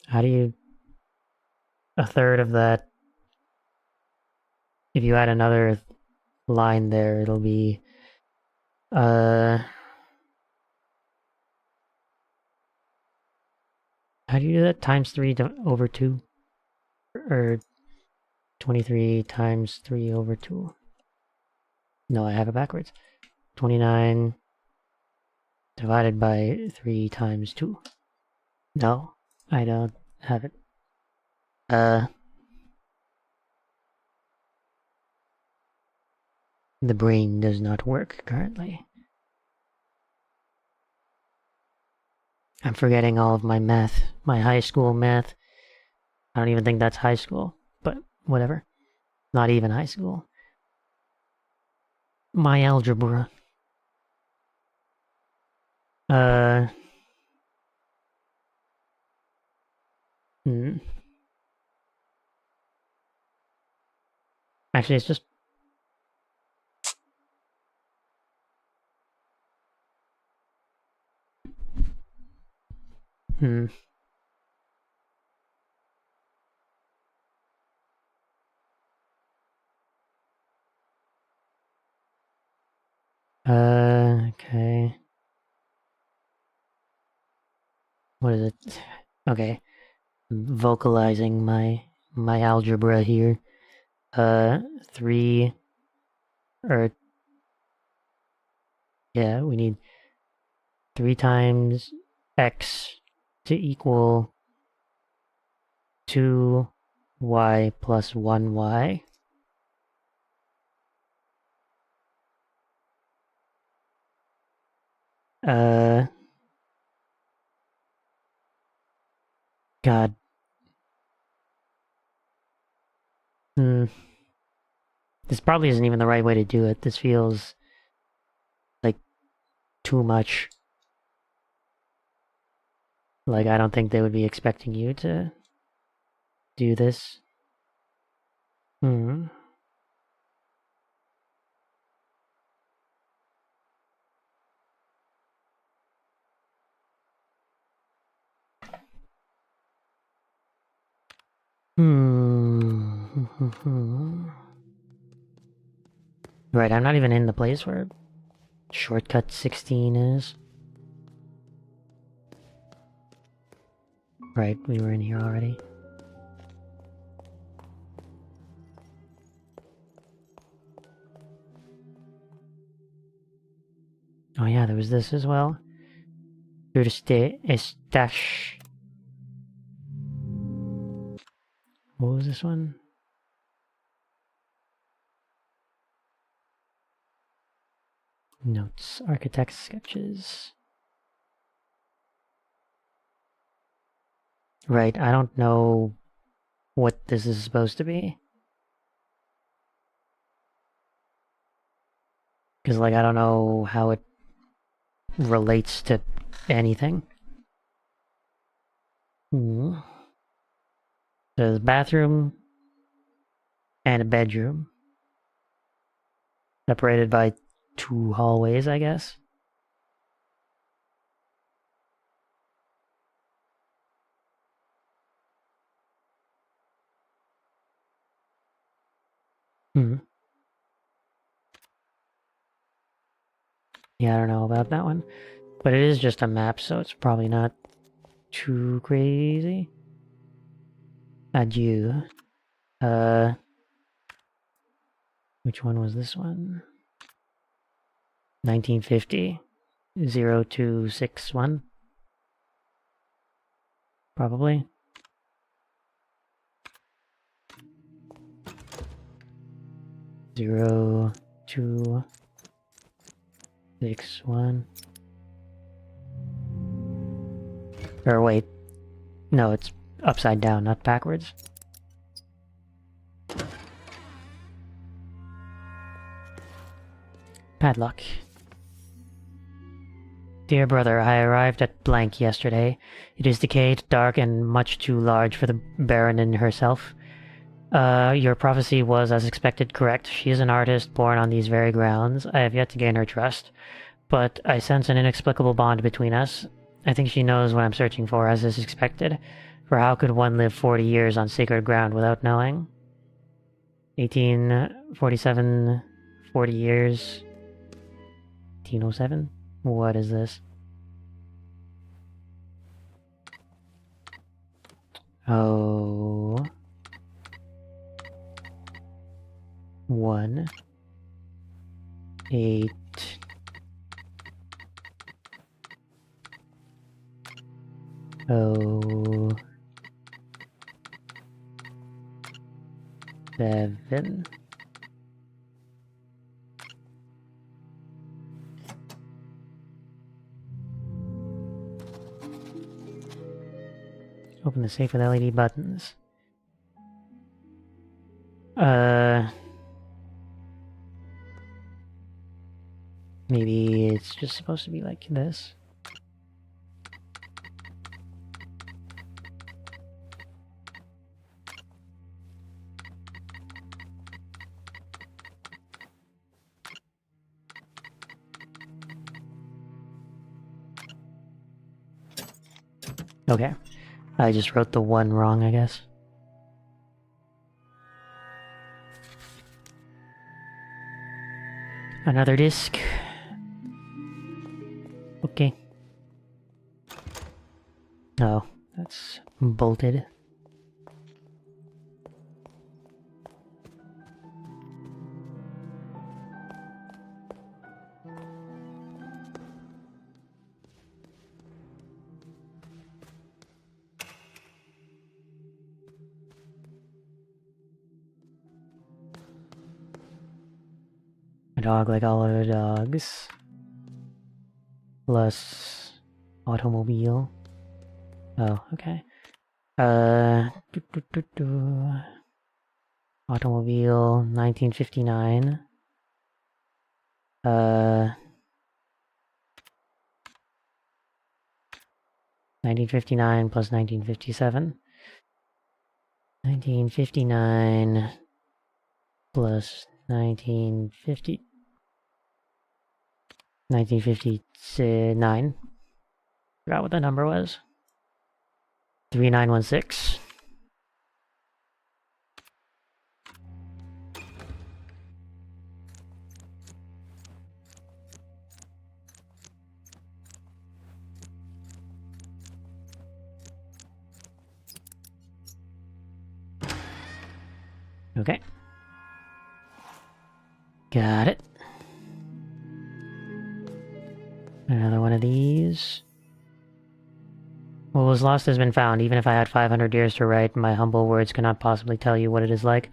how do you... A third of that... If you add another line there, it'll be... How do you do that? Times 3 over 2? Or 23 times 3 over 2? No, I have it backwards. 29 divided by 3 times 2. No, I don't have it. The brain does not work currently. I'm forgetting all of my math, my high school math. I don't even think that's high school, but whatever. Not even high school. My algebra. Uh, hmm. Actually, it's just... Hmm. Okay. What is it? Okay. Vocalizing my algebra here. 3... Or... Yeah, we need 3 times x to equal 2y plus 1y. Uh, God. Hmm. This probably isn't even the right way to do it. This feels like too much. Like, I don't think they would be expecting you to do this. Hmm. Hmm. Right, I'm not even in the place where shortcut 16 is. Right, we were in here already. Oh yeah, there was this as well. Estash. What was this one? Notes, architect sketches. Right, I don't know what this is supposed to be. Because, like, I don't know how it relates to anything. There's a bathroom and a bedroom. Separated by 2 hallways, I guess. Yeah, I don't know about that one. But it is just a map, so it's probably not too crazy. Adieu. Which one was this one? 1950. 0261. Probably. Zero, 2, 6, 1. Or wait. No, it's upside down, not backwards. Padlock. Dear brother, I arrived at blank yesterday. It is decayed, dark, and much too large for the Baronin herself. Your prophecy was, as expected, correct. She is an artist born on these very grounds. I have yet to gain her trust, but I sense an inexplicable bond between us. I think she knows what I'm searching for, as is expected. For how could one live 40 years on sacred ground without knowing? 1847, 40 years. 1807? What is this? Oh... 1, 8, 0, 7. Open the safe with LED buttons. Maybe it's just supposed to be like this. Okay. I just wrote the 1 wrong, I guess. Another disc. Okay. Oh, that's bolted. A dog like all other dogs. Plus automobile. Oh, okay. Automobile, 1959. 1959 plus 1957. 1959 plus 1950. 1959. Forgot what the number was. 3916. Okay. Got it. Another one of these. What was lost has been found. Even if I had 500 years to write, my humble words cannot possibly tell you what it is like.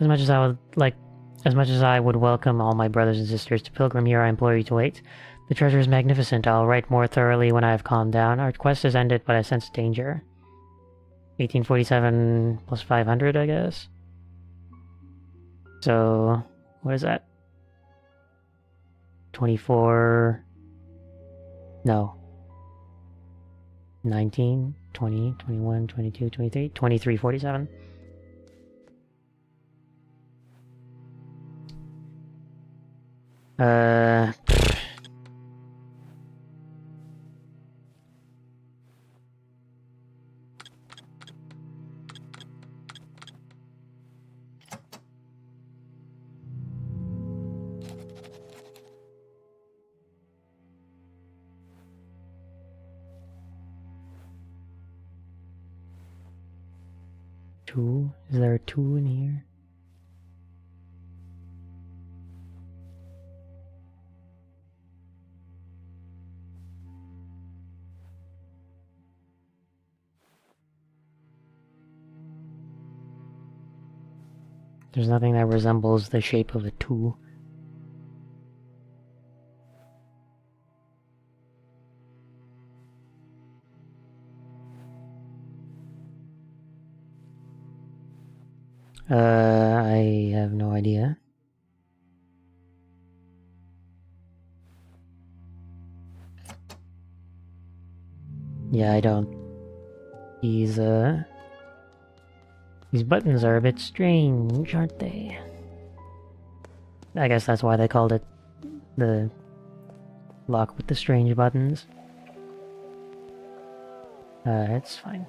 As much as I would like As much as I would welcome all my brothers and sisters to pilgrim here, I implore you to wait. The treasure is magnificent. I'll write more thoroughly when I have calmed down. Our quest has ended, but I sense danger. 1847 plus 500, I guess. So, what is that? 24... No. 19, 20, 21, 22, 23, 2347. Two? Is there a 2 in here? There's nothing that resembles the shape of a 2. I have no idea. Yeah, I don't. These buttons are a bit strange, aren't they? I guess that's why they called it the lock with the strange buttons. It's fine.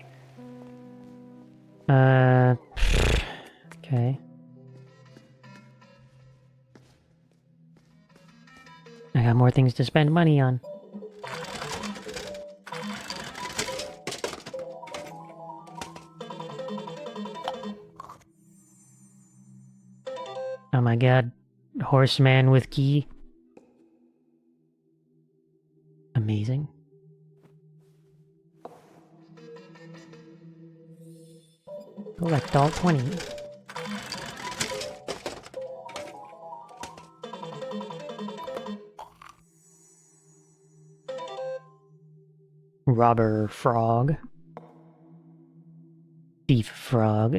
Okay. I got more things to spend money on. Oh my god. Horseman with key. Amazing. Collect all 20. Robber frog. Thief frog.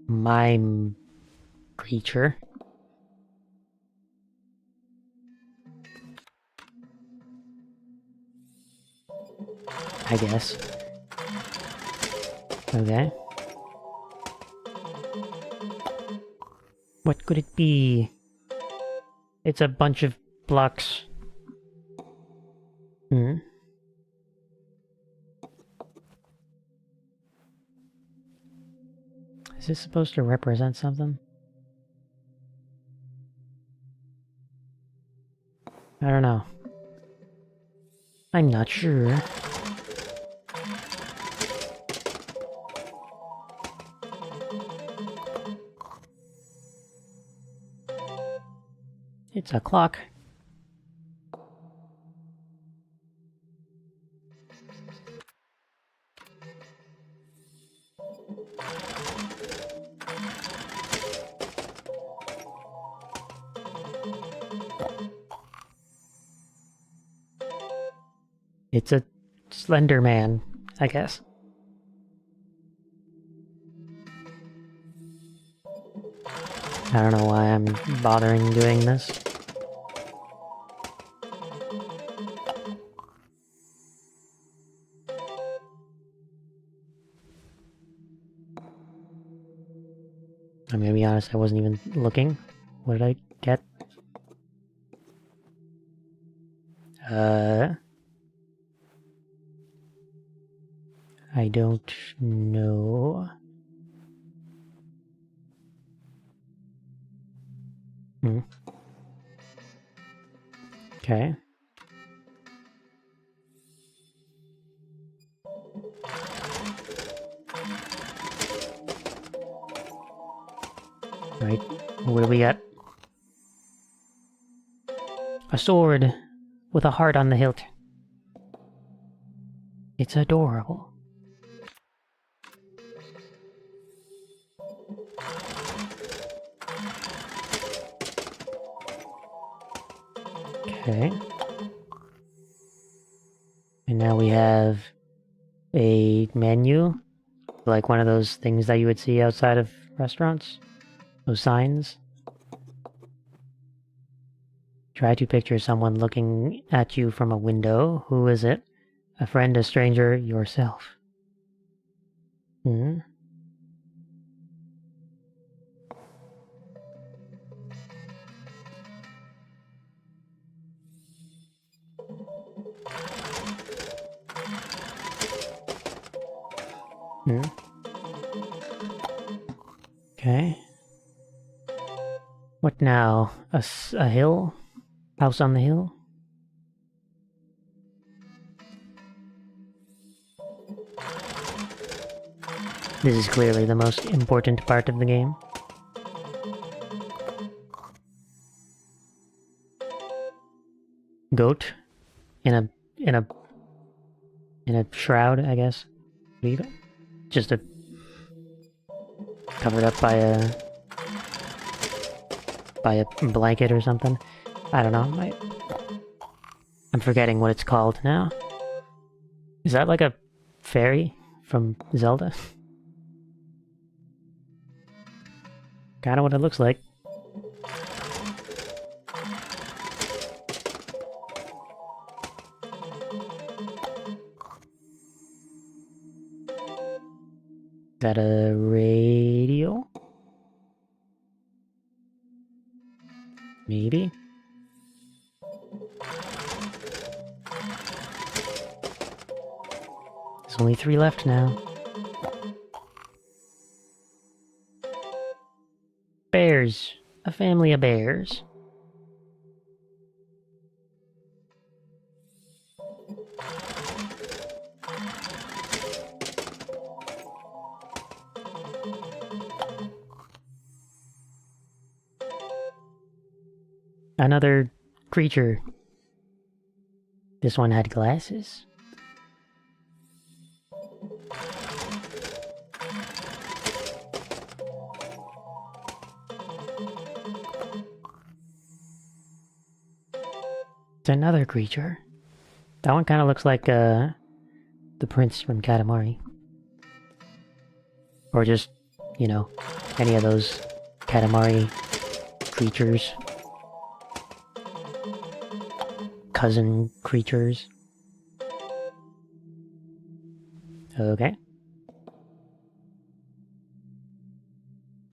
Mime creature. I guess. Okay. What could it be? It's a bunch of blocks. Hmm. Is this supposed to represent something? I don't know. I'm not sure. It's a clock. It's a Slender Man, I guess. I don't know why I'm bothering doing this. I'm gonna be honest, I wasn't even looking. What did I get? I don't know. Okay. Right. What do we got? A sword. with a heart on the hilt. It's adorable. Okay. And now we have a menu, like one of those things that you would see outside of restaurants. Those signs. Try to picture someone looking at you from a window. Who is it? A friend, a stranger, yourself. Hmm? Hmm? Okay. What now? A hill? House on the hill? This is clearly the most important part of the game. Goat in a shroud, I guess. Just covered up by a blanket or something. I don't know. I'm forgetting what it's called now. Is that like a fairy from Zelda? Kinda what it looks like. Is that a radio? Maybe? There's only 3 left now. Bears. A family of bears. Another creature. This one had glasses. It's another creature. That one kind of looks like the prince from Katamari. Or just, you know, any of those Katamari creatures. Cousin creatures. Okay.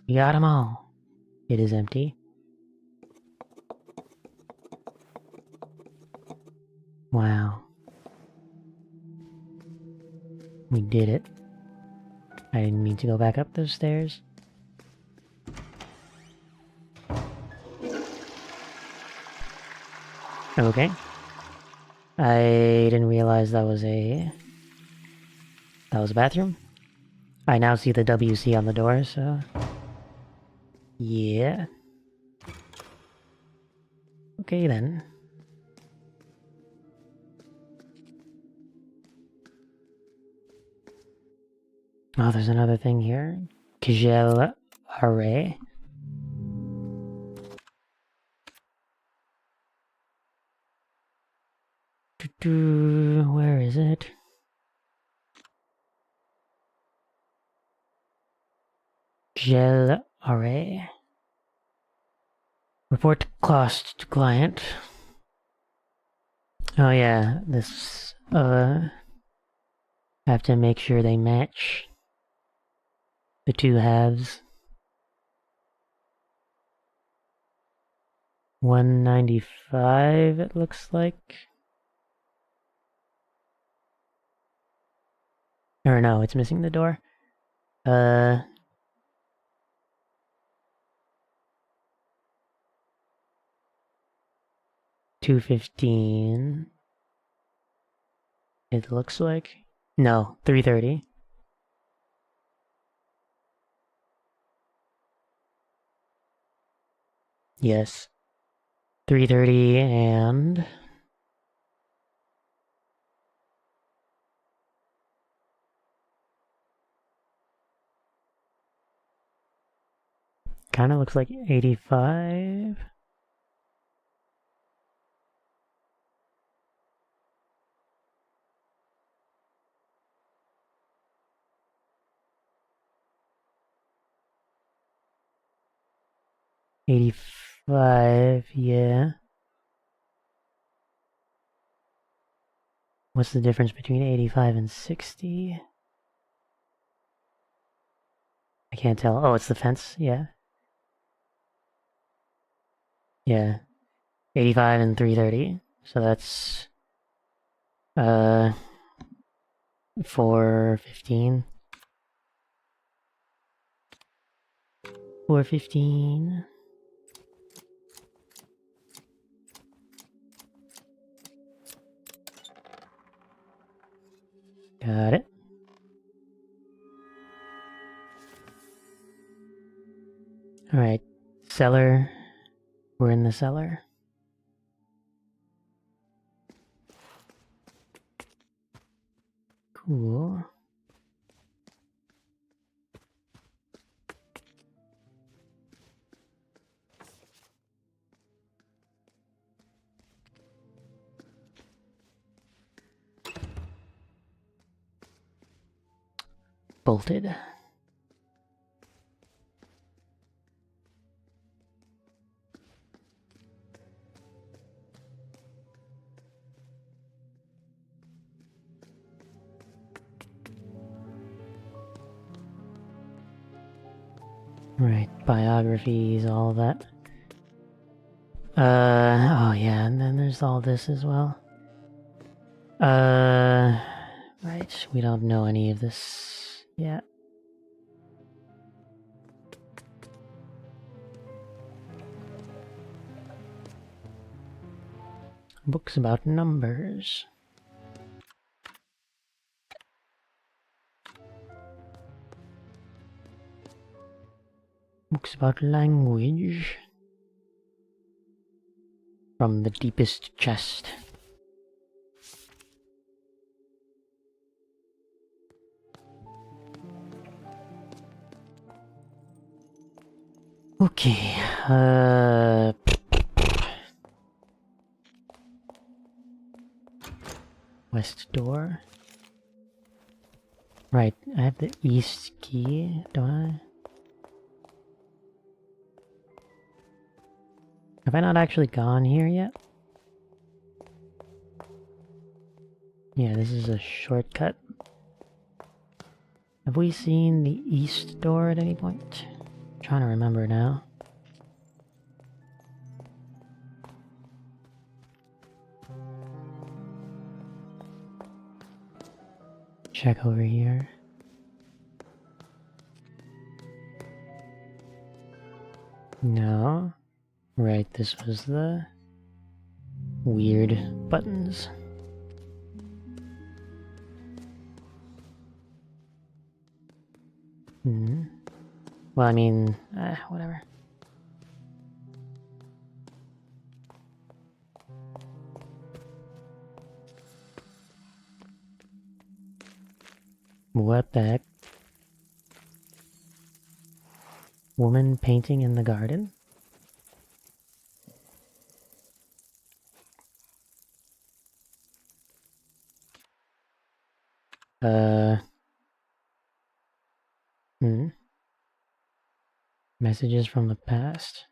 We got them all. It is empty. Wow. We did it. I didn't mean to go back up those stairs. Okay. I didn't realize that was a bathroom. I now see the WC on the door, so... yeah. Okay then. Oh, there's another thing here. Kjell Array. Where is it? Kjell Array. Report cost to client. Oh yeah, this, have to make sure they match the 2 halves. 195, it looks like. Or no, it's missing the door. 215. It looks like. No, 330. Yes. 330 and Kind of looks like 85. $85, yeah. What's the difference between 85 and 60? I can't tell. Oh, it's the fence, yeah. Yeah. 85 and 330. So that's 415. 415. Got it. Alright. Cellar. We're in the cellar. Cool. Bolted. Right, biographies, all that. Oh yeah, and then there's all this as well. Right, we don't know any of this yet. Books about numbers. Books about language. From the deepest chest. Okay, west door. Right, I have the east key, don't I? Have I not actually gone here yet? Yeah, this is a shortcut. Have we seen the east door at any point? I'm trying to remember now. Check over here. No. Right, this was the weird buttons. Hmm. Well, I mean, whatever. What the heck? Woman painting in the garden? Messages from the past.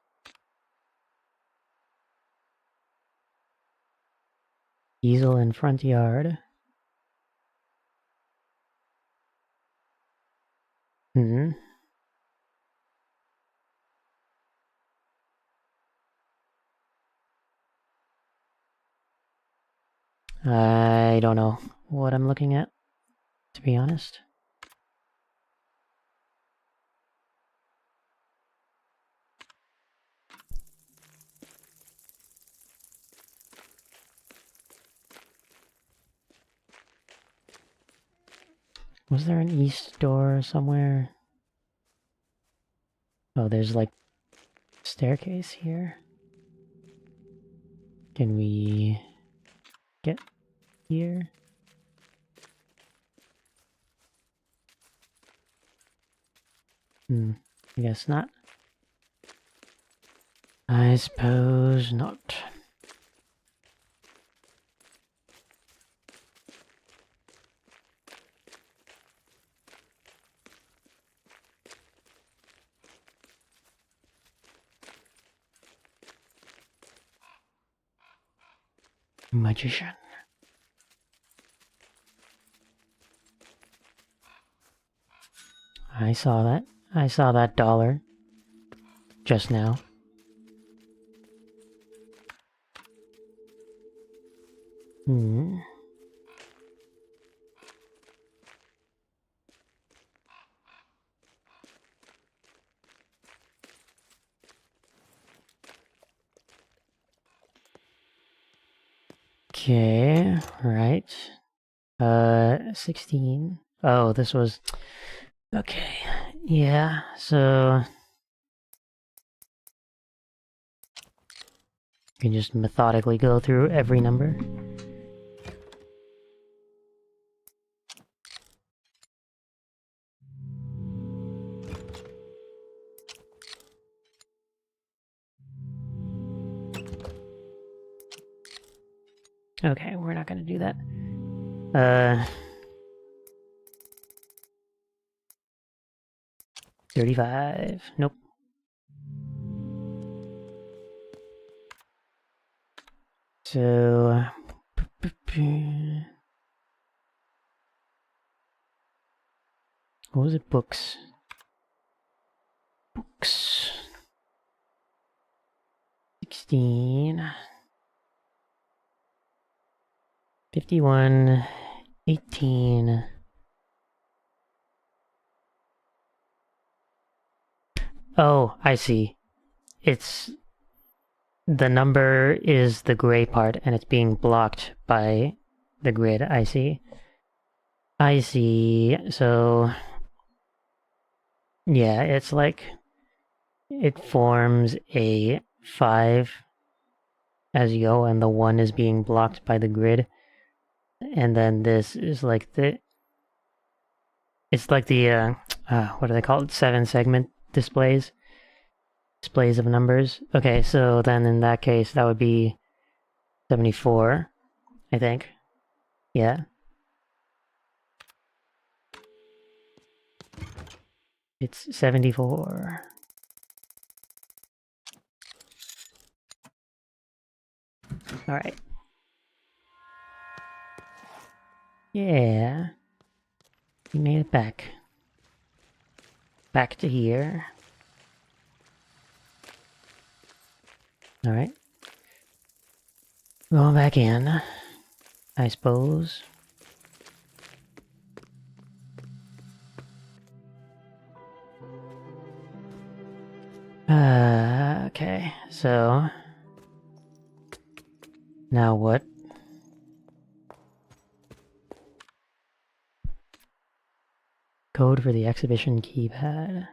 Easel in front yard. I don't know what I'm looking at, to be honest. Was there an east door somewhere? Oh, there's like staircase here. Can we get here? I guess not. I suppose not. Magician. I saw that. I saw that dollar just now. Hmm. Okay, right. 16. Oh, this was... Okay, yeah, so... You can just methodically go through every number. Okay, we're not gonna do that. 35. Nope. So... What was it? Books. Books. 16. 51. 18. Oh, I see. It's... The number is the gray part, and it's being blocked by the grid. I see. I see. So... Yeah, it's like... It forms a 5 as you go, and the 1 is being blocked by the grid. And then this is like the... It's like the, what do they call it? 7-segment displays. Displays of numbers. Okay, so then in that case, that would be 74, I think. Yeah. It's 74. Alright. Yeah. We made it back. Back to here. Alright. Going back in, I suppose. Okay, so... Now what? Code for the exhibition keypad.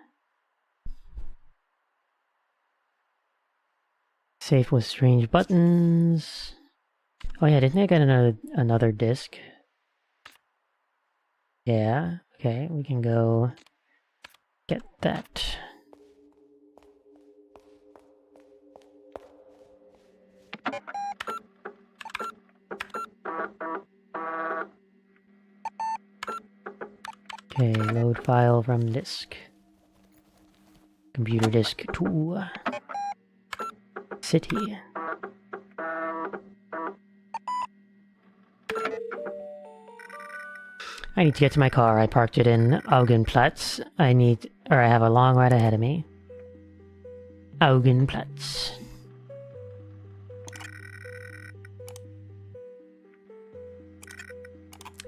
Safe with strange buttons. Oh yeah, didn't I get another disc? Yeah, okay, we can go get that. Okay, load file from disk. Computer disk 2. City. I need to get to my car. I parked it in Augenplatz. I have a long ride ahead of me. Augenplatz.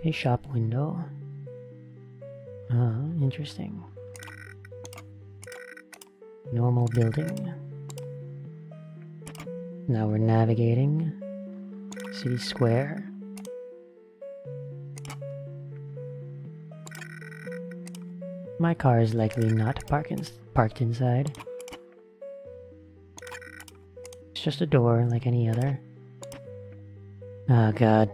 A shop window. Oh, interesting. Normal building. Now we're navigating. City Square. My car is likely not parked inside. It's just a door like any other. Oh god.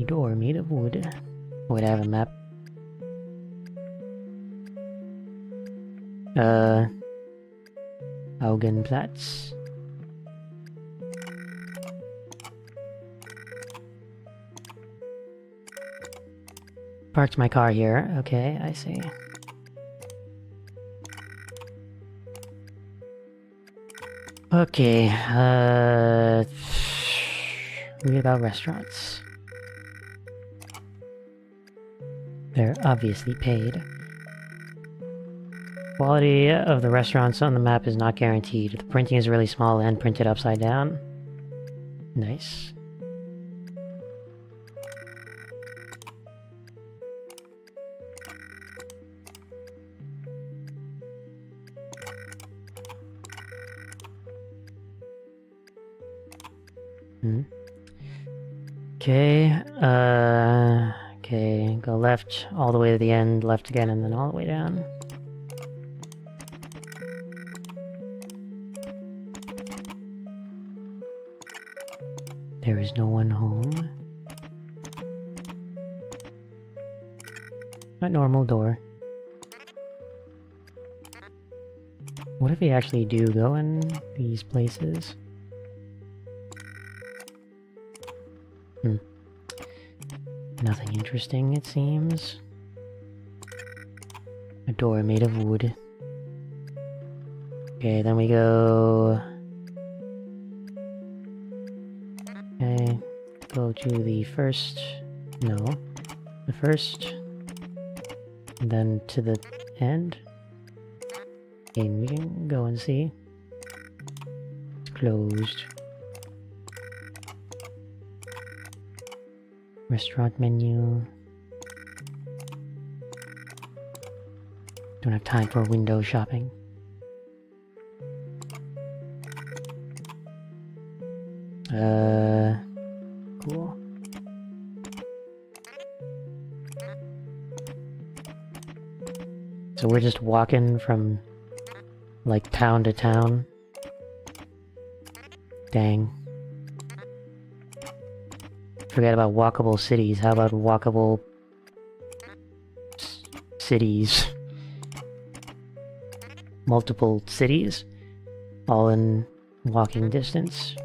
A door made of wood. Would I have a map? Augenplatz. Parked my car here. Okay, I see. Okay, read about restaurants. They're obviously paid. Quality of the restaurants on the map is not guaranteed. The printing is really small and printed upside down. Nice. Okay, okay, go left all the way to the end, left again, and then all the way down. There is no one home. A normal door. What if we actually do go in these places? Nothing interesting, it seems. A door made of wood. Okay, then we go... Okay, go to the first... No. The first... And then to the end. Okay, we can go and see. It's closed. Restaurant menu. Don't have time for window shopping. Cool. So we're just walking from, like, town to town. Dang. Forget about walkable cities. How about walkable cities? Multiple cities, all in walking distance.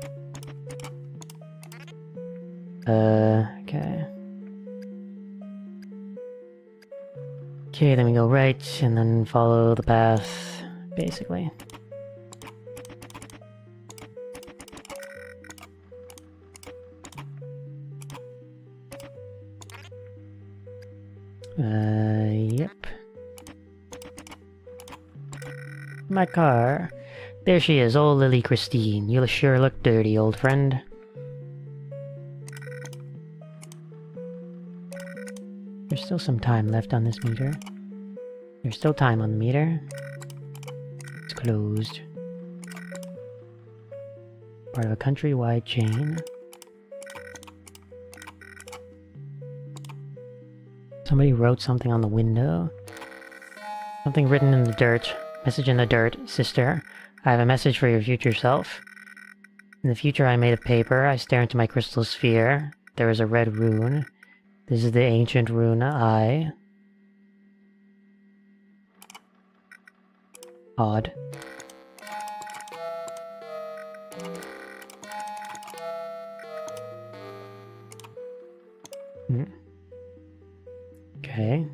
Okay. Okay, then we go right, and then follow the path, basically. Yep. My car. There she is, old Lily Christine. You sure look dirty, old friend. There's still some time left on this meter. There's still time on the meter. It's closed. Part of a countrywide chain. Somebody wrote something on the window. Something written in the dirt. Message in the dirt. Sister, I have a message for your future self. In the future I made of paper. I stare into my crystal sphere. There is a red rune. This is the ancient rune I. Odd. Okay.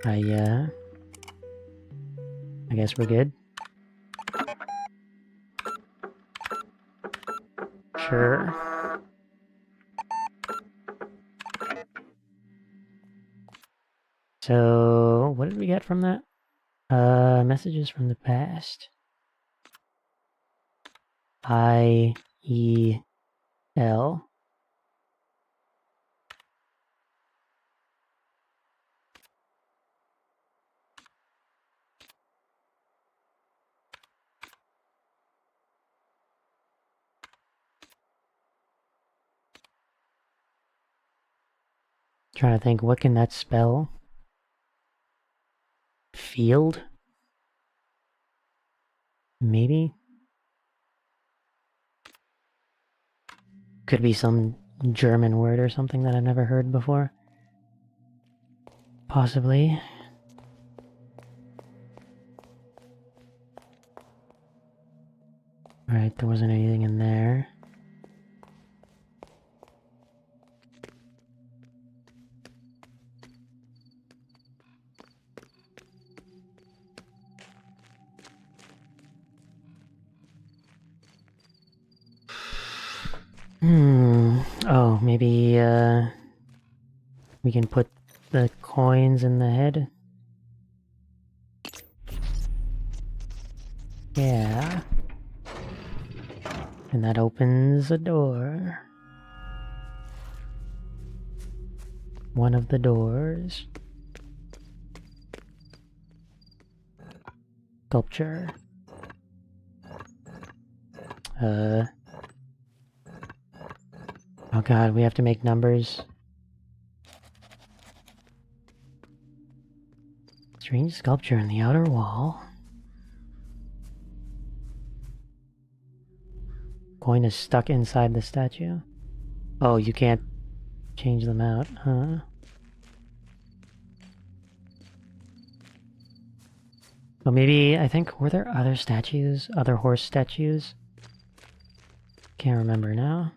I guess we're good. Sure. So, what did we get from that? Messages from the past. I-E-L. Trying to think, what can that spell? Field? Maybe? Could be some German word or something that I've never heard before. Possibly. Right, there wasn't anything in there. Oh, maybe, we can put the coins in the head? Yeah. And that opens a door. One of the doors. Sculpture. Oh god, we have to make numbers. Strange sculpture in the outer wall. Coin is stuck inside the statue. Oh, you can't change them out, huh? Well, maybe, I think, were there other statues? Other horse statues? Can't remember now.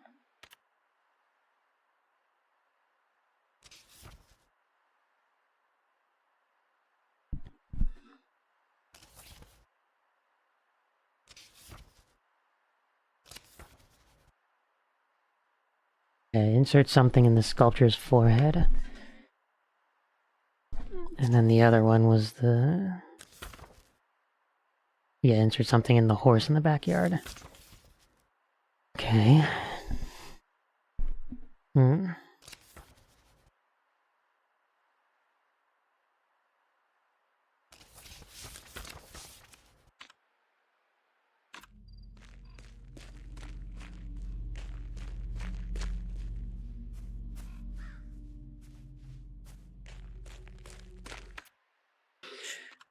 Okay, insert something in the sculpture's forehead. And then the other one was the... Yeah, insert something in the horse in the backyard. Okay.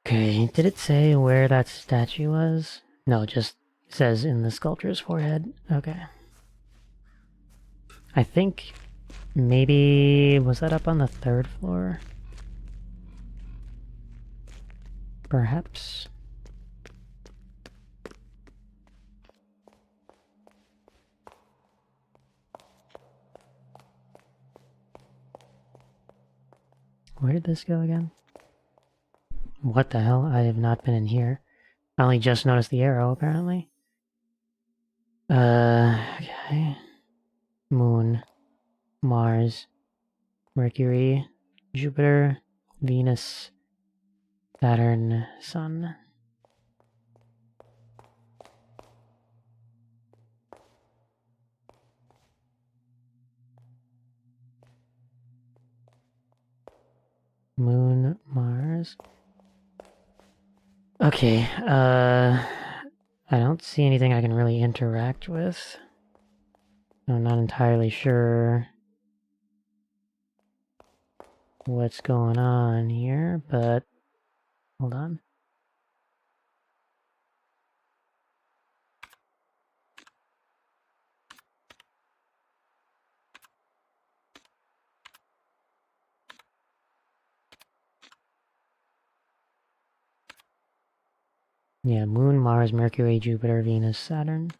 Okay, did it say where that statue was? No, it just says in the sculpture's forehead. Okay. I think maybe... was that up on the 3rd floor? Perhaps? Where did this go again? What the hell? I have not been in here. I only just noticed the arrow, apparently. Okay. Moon, Mars, Mercury, Jupiter, Venus, Saturn, Sun. Moon, Mars. Okay, I don't see anything I can really interact with. I'm not entirely sure what's going on here, but hold on. Yeah, Moon, Mars, Mercury, Jupiter, Venus, Saturn.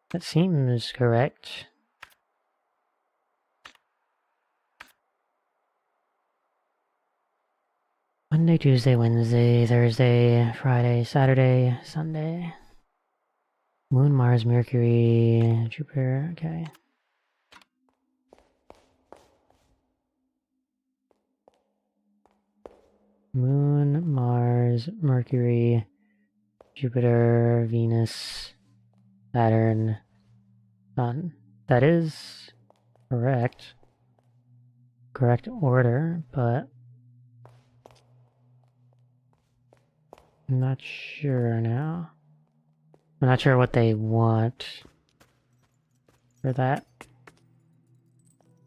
That seems correct. Monday, Tuesday, Wednesday, Thursday, Friday, Saturday, Sunday. Moon, Mars, Mercury, Jupiter, okay. Moon, Mars, Mercury, Jupiter, Venus, Saturn, Sun. That is correct. Correct order, but I'm not sure now. I'm not sure what they want for that.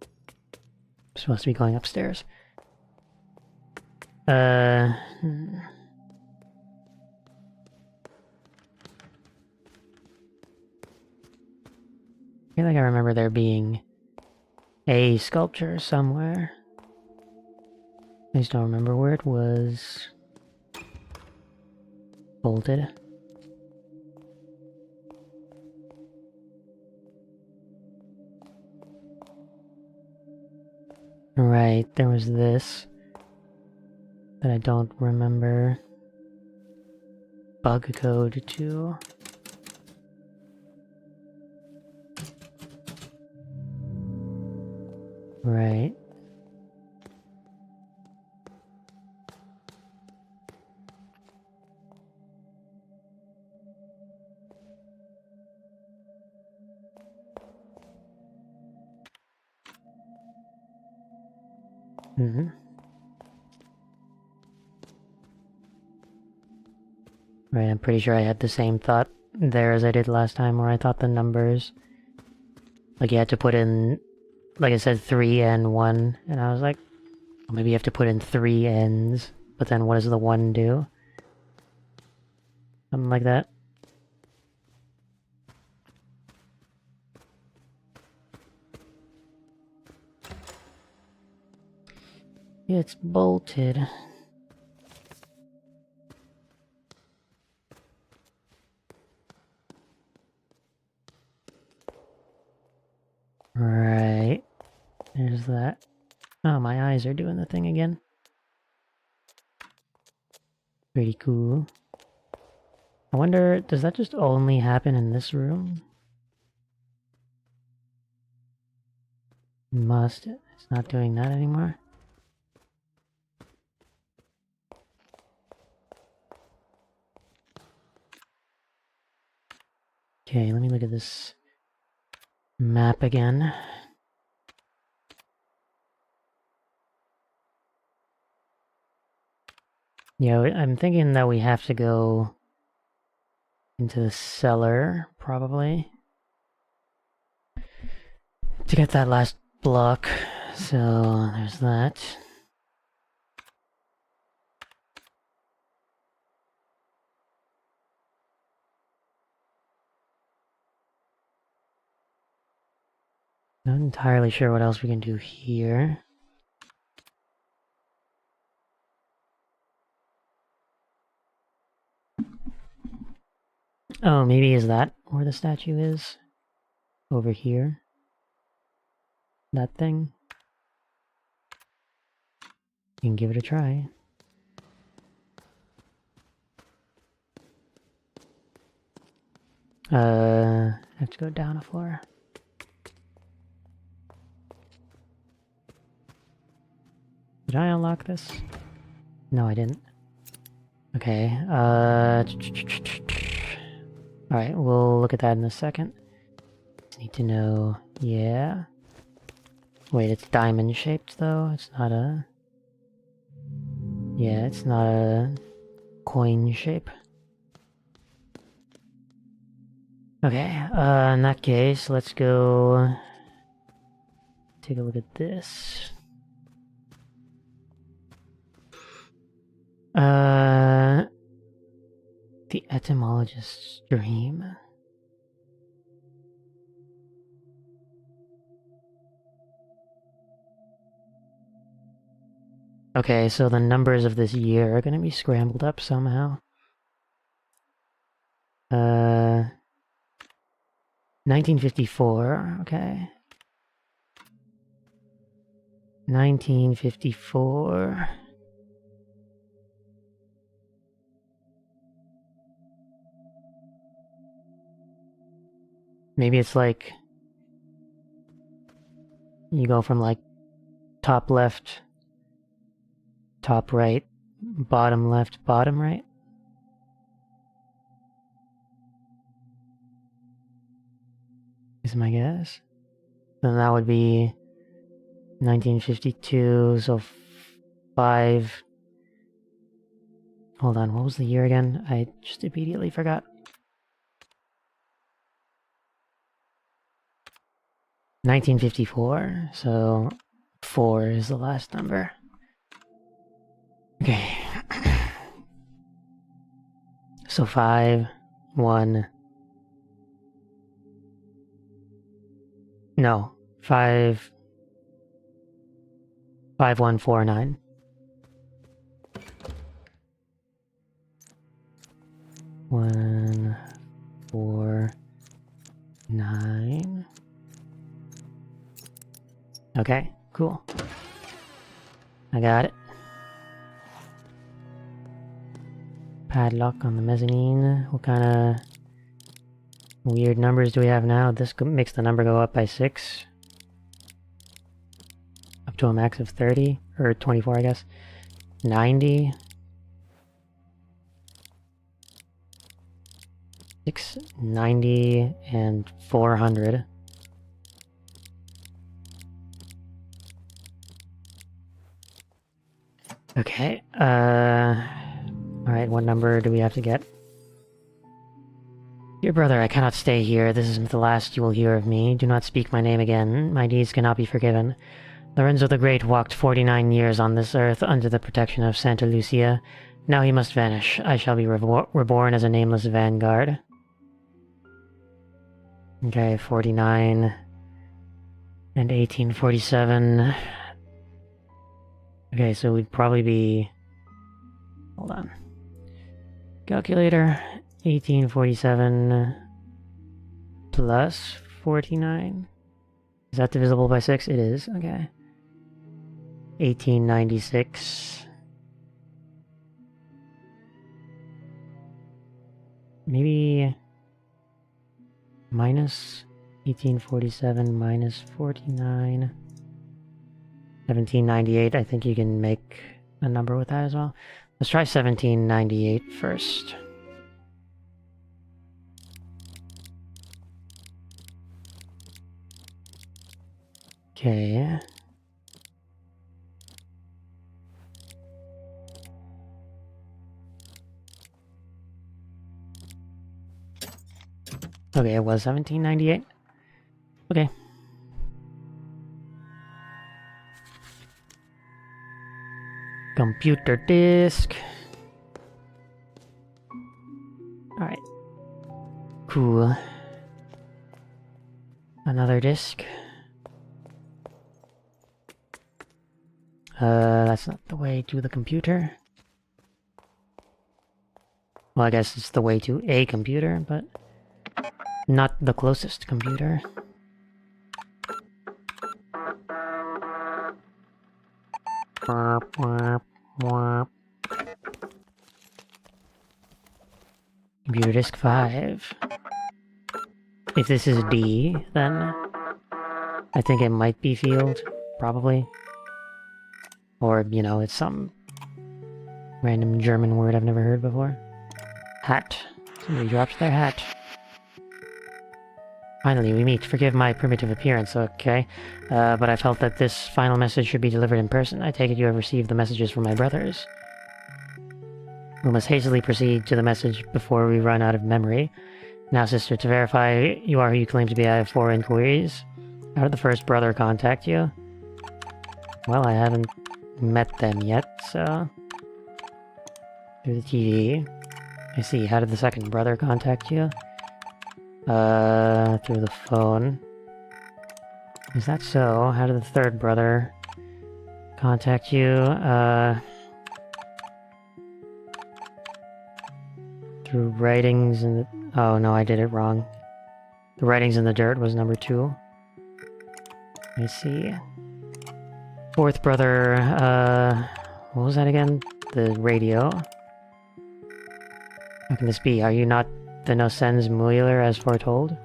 I'm supposed to be going upstairs. feel like I remember there being a sculpture somewhere. I just don't remember where it was. Bolted. Right, there was this that I don't remember. Bug code too. Right. Mm-hmm. Right, I'm pretty sure I had the same thought there as I did last time, where I thought the numbers, like you had to put in, like it said 3 and 1, and I was like, well, maybe you have to put in 3 N's, but then what does the 1 do? Something like that. It's bolted. Right. There's that. Oh, my eyes are doing the thing again. Pretty cool. I wonder, does that just only happen in this room? Must. It's not doing that anymore. Okay, let me look at this map again. Yeah, I'm thinking that we have to go into the cellar, probably, to get that last block. So, there's that. Not entirely sure what else we can do here. Oh, maybe is that where the statue is? Over here? That thing? You can give it a try. Have to go down a floor. Did I unlock this? No, I didn't. Okay, alright, we'll look at that in a second. Just need to know... yeah. Wait, it's diamond shaped though? It's not a... yeah, it's not a coin shape. Okay, in that case, let's go... take a look at this. The etymologist's dream. Okay, so the numbers of this year are gonna be scrambled up somehow. 1954, okay. 1954. Maybe it's like... you go from like top left, top right, bottom left, bottom right. Is my guess. Then that would be 1952, so 5... hold on, what was the year again? I just immediately forgot. 1954, so 4 is the last number. Okay. So 5, 1... No, 5149. One, 4, 9. Okay, cool. I got it. Padlock on the mezzanine. What kind of weird numbers do we have now? This makes the number go up by 6. Up to a max of 30. Or 24, I guess. 90. 690 and 400. Okay, alright, what number do we have to get? Dear brother, I cannot stay here. This is the last you will hear of me. Do not speak my name again. My deeds cannot be forgiven. Lorenzo the Great walked 49 years on this earth under the protection of Santa Lucia. Now he must vanish. I shall be reborn as a nameless vanguard. Okay, 49 and 1847. Okay, so we'd probably be... Hold on. Calculator. 1847 plus 49. Is that divisible by 6? It is, okay. 1896. Maybe... minus 1847 minus 49. 1798, I think you can make a number with that as well. Let's try 1798 first. Okay. Okay, it was 1798. Okay. Computer disk. Alright. Cool. Another disk. That's not the way to the computer. Well, I guess it's the way to a computer, but not the closest computer. Computer disk 5. If this is D, then I think it might be field, probably. Or, you know, it's some random German word I've never heard before. Hat. Somebody drops their hat. Finally, we meet. Forgive my primitive appearance, okay? But I felt that this final message should be delivered in person. I take it you have received the messages from my brothers. We must hastily proceed to the message before we run out of memory. Now, sister, to verify you are who you claim to be, I have 4 inquiries. How did the first brother contact you? Well, I haven't met them yet, so... Through the TV. I see. How did the second brother contact you? Through the phone. Is that so? How did the third brother contact you? Through writings in the... Oh, no, I did it wrong. The writings in the dirt was number 2. I see. Fourth brother, what was that again? The radio. How can this be? Are you not the Nosens Mueller as foretold?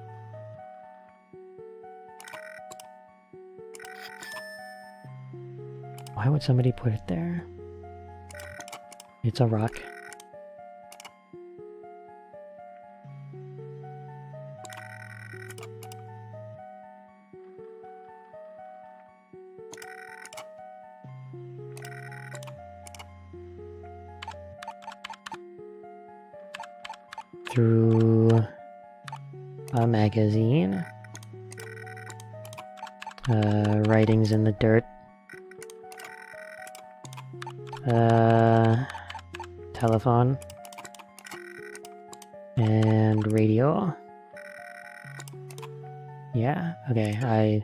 Why would somebody put it there? It's a rock. Through a magazine. Writings in the dirt. Telephone. And radio. Yeah, okay,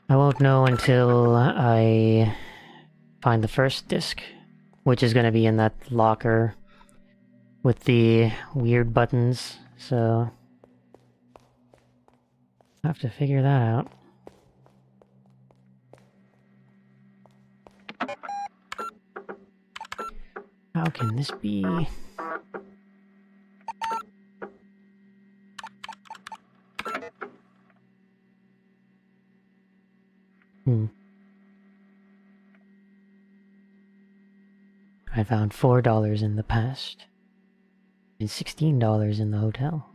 I won't know until I find the first disc, which is gonna be in that locker with the weird buttons, so I have to figure that out. How can this be? I found $4 in the past, and $16 in the hotel.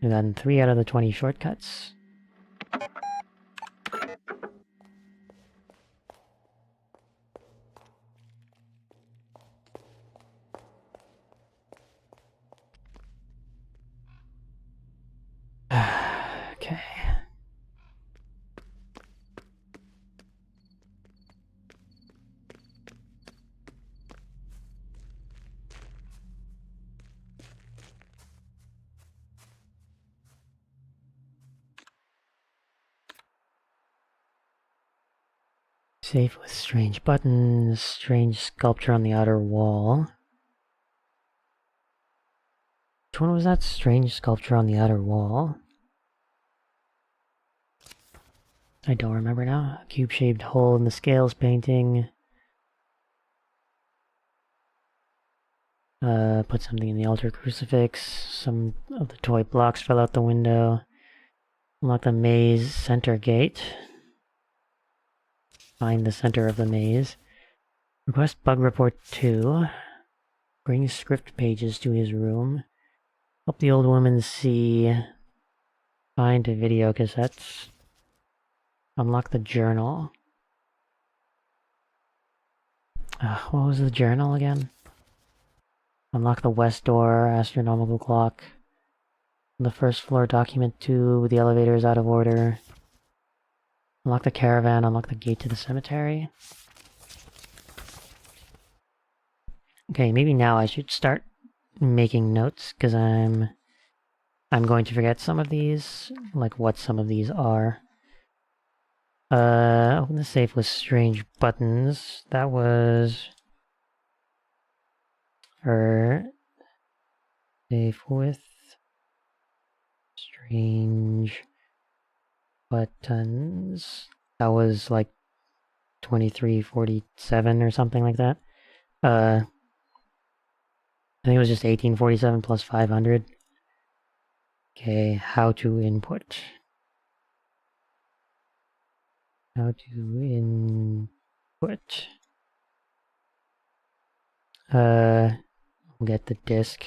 I've gotten 3 out of the 20 shortcuts. Okay. Safe with strange buttons, strange sculpture on the outer wall. Which one was that strange sculpture on the outer wall? I don't remember now. A cube-shaped hole in the scales painting. Put something in the altar crucifix. Some of the toy blocks fell out the window. Unlock the maze center gate. Find the center of the maze. Request bug report 2. Bring script pages to his room. Help the old woman see. Find video cassettes. Unlock the journal. What was the journal again? Unlock the west door, astronomical clock. On the first floor, document 2, the elevator is out of order. Unlock the caravan, unlock the gate to the cemetery. Okay, maybe now I should start making notes, because I'm going to forget some of these, like what some of these are. Open the safe with strange buttons. That was... safe with strange buttons. That was like 2347 or something like that. I think it was just 1847 plus 500. Okay, how to input. How to input. We'll get the disk.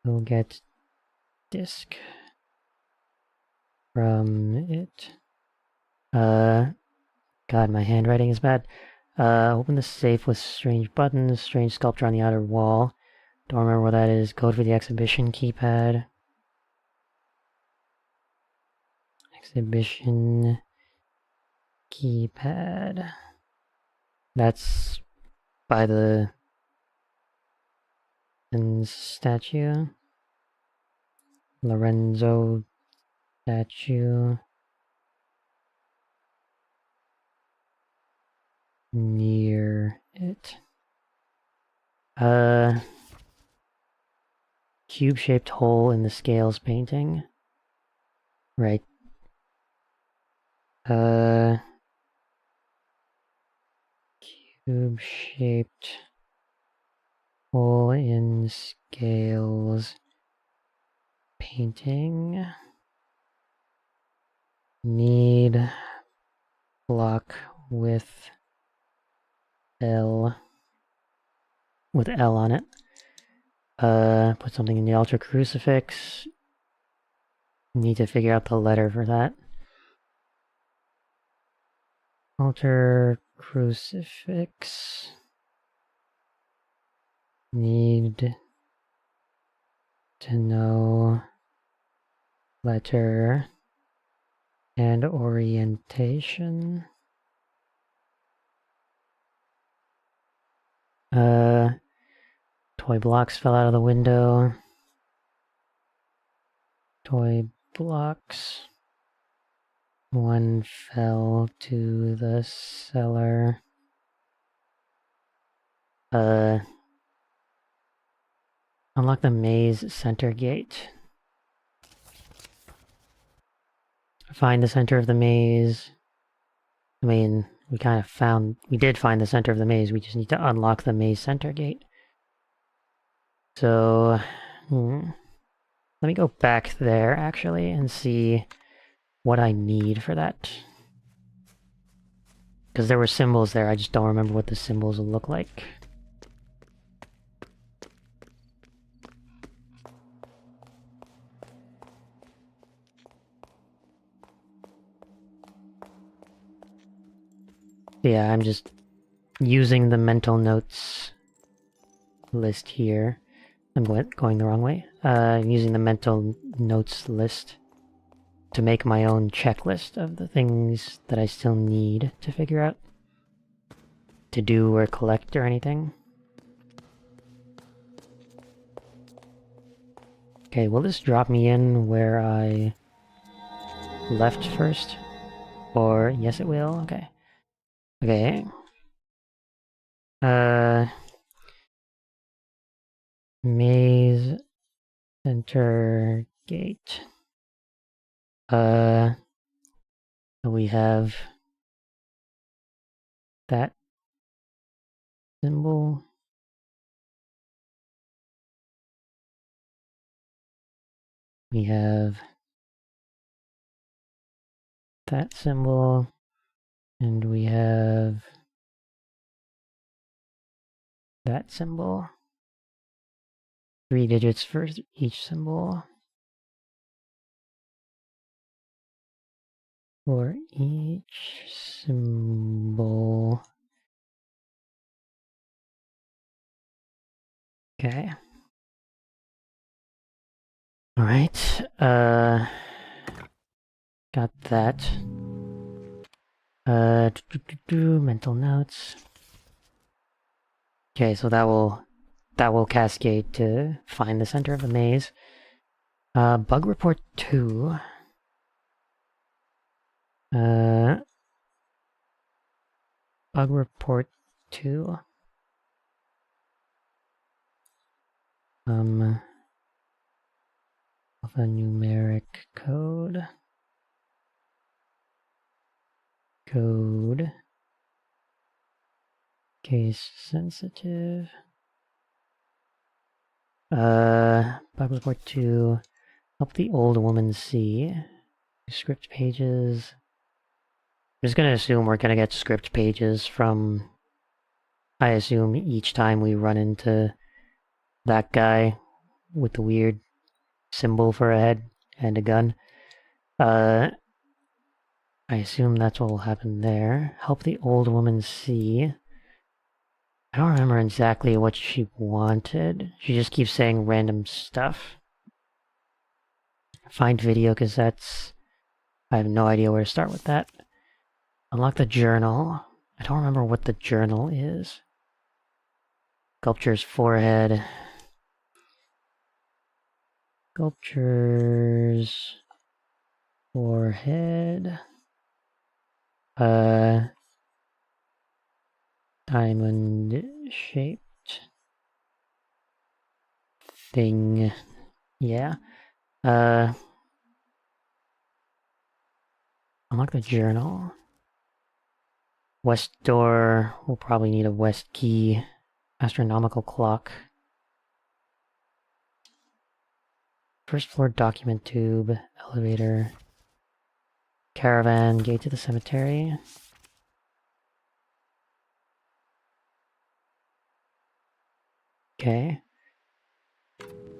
We'll get disk from it. God, my handwriting is bad. Open the safe with strange buttons, strange sculpture on the outer wall. Don't remember what that is. Code for the exhibition keypad. Exhibition keypad. That's by the statue. Lorenzo statue. Near it. Cube-shaped hole in the scales painting. Right. Cube-shaped hole in scales painting. Need block with L on it. Put something in the altar crucifix. Need to figure out the letter for that. Altar crucifix. Need to know letter and orientation. Toy blocks fell out of the window. toy blocks. One fell to the cellar. Unlock the maze center gate. Find the center of the maze. I mean, we did find the center of the maze, we just need to unlock the maze center gate. So, let me go back there, actually, and see what I need for that. Because there were symbols there, I just don't remember what the symbols look like. Yeah, I'm just using the mental notes list here. I'm going the wrong way. I'm using the mental notes list to make my own checklist of the things that I still need to figure out. To do or collect or anything. Okay, will this drop me in where I left first? Or, yes it will, okay. Okay. Maze center gate. We have that symbol. We have that symbol. And we have that symbol. 3 digits for each symbol. For each symbol. Okay. Alright, got that. Mental notes. Okay, so that will cascade to find the center of the maze. Bug report 2. Bug report 2. Alphanumeric code. Case sensitive. Bug report 2. Help the old woman see. Script pages. I'm just gonna assume we're gonna get script pages from, I assume, each time we run into that guy with the weird symbol for a head and a gun. I assume that's what will happen there. Help the old woman see. I don't remember exactly what she wanted. She just keeps saying random stuff. Find video cassettes. I have no idea where to start with that. Unlock the journal. I don't remember what the journal is. Sculpture's forehead. Sculpture's forehead. Diamond-shaped thing. Yeah. Unlock the journal. West door. We'll probably need a west key. Astronomical clock. First floor document tube. Elevator. Caravan. Gate to the cemetery. Okay.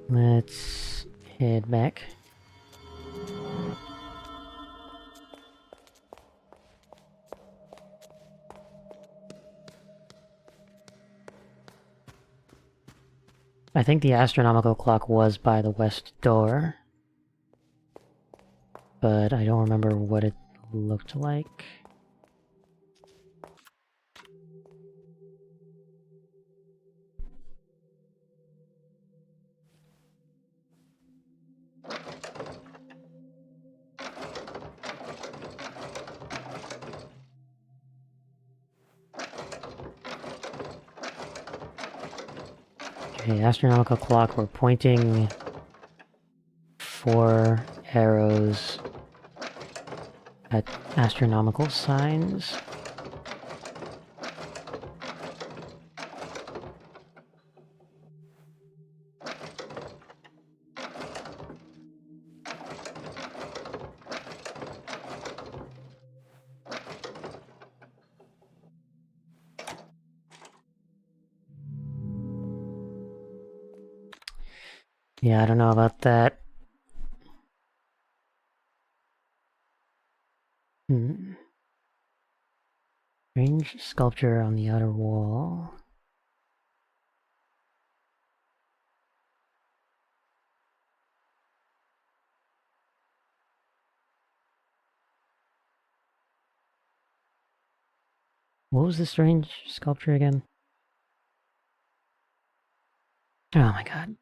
Let's head back. I think the astronomical clock was by the west door, but I don't remember what it looked like. Okay, astronomical clock. We're pointing 4 arrows at astronomical signs. Yeah, I don't know about that. Strange sculpture on the outer wall. What was the strange sculpture again? Oh my god.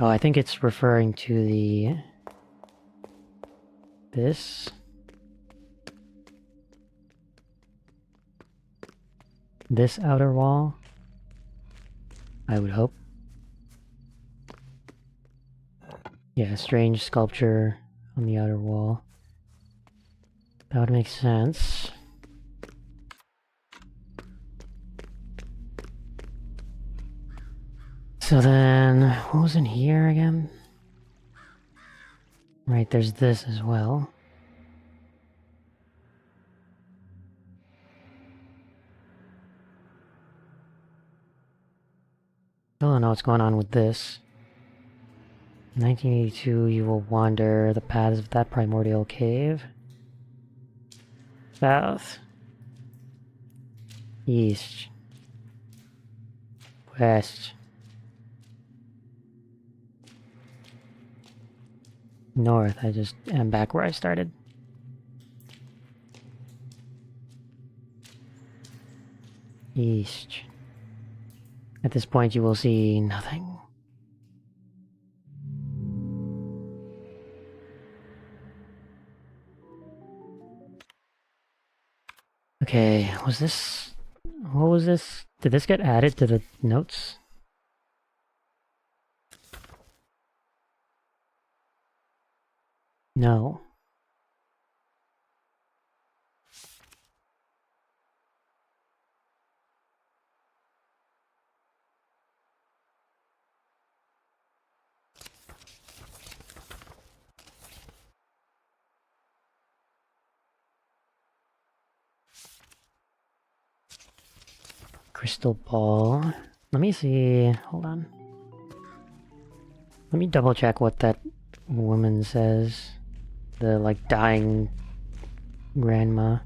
Oh, I think it's referring to the... This outer wall? I would hope. Yeah, strange sculpture on the outer wall. That would make sense. So then, what was in here again? Right, there's this as well. Still don't know what's going on with this. 1982, you will wander the paths of that primordial cave. South. East. West. North. I just am back where I started. East. At this point you will see nothing. Okay, was this... What was this? Did this get added to the notes? No. Crystal ball. Let me see. Hold on. Let me double check what that woman says. The, like, dying grandma.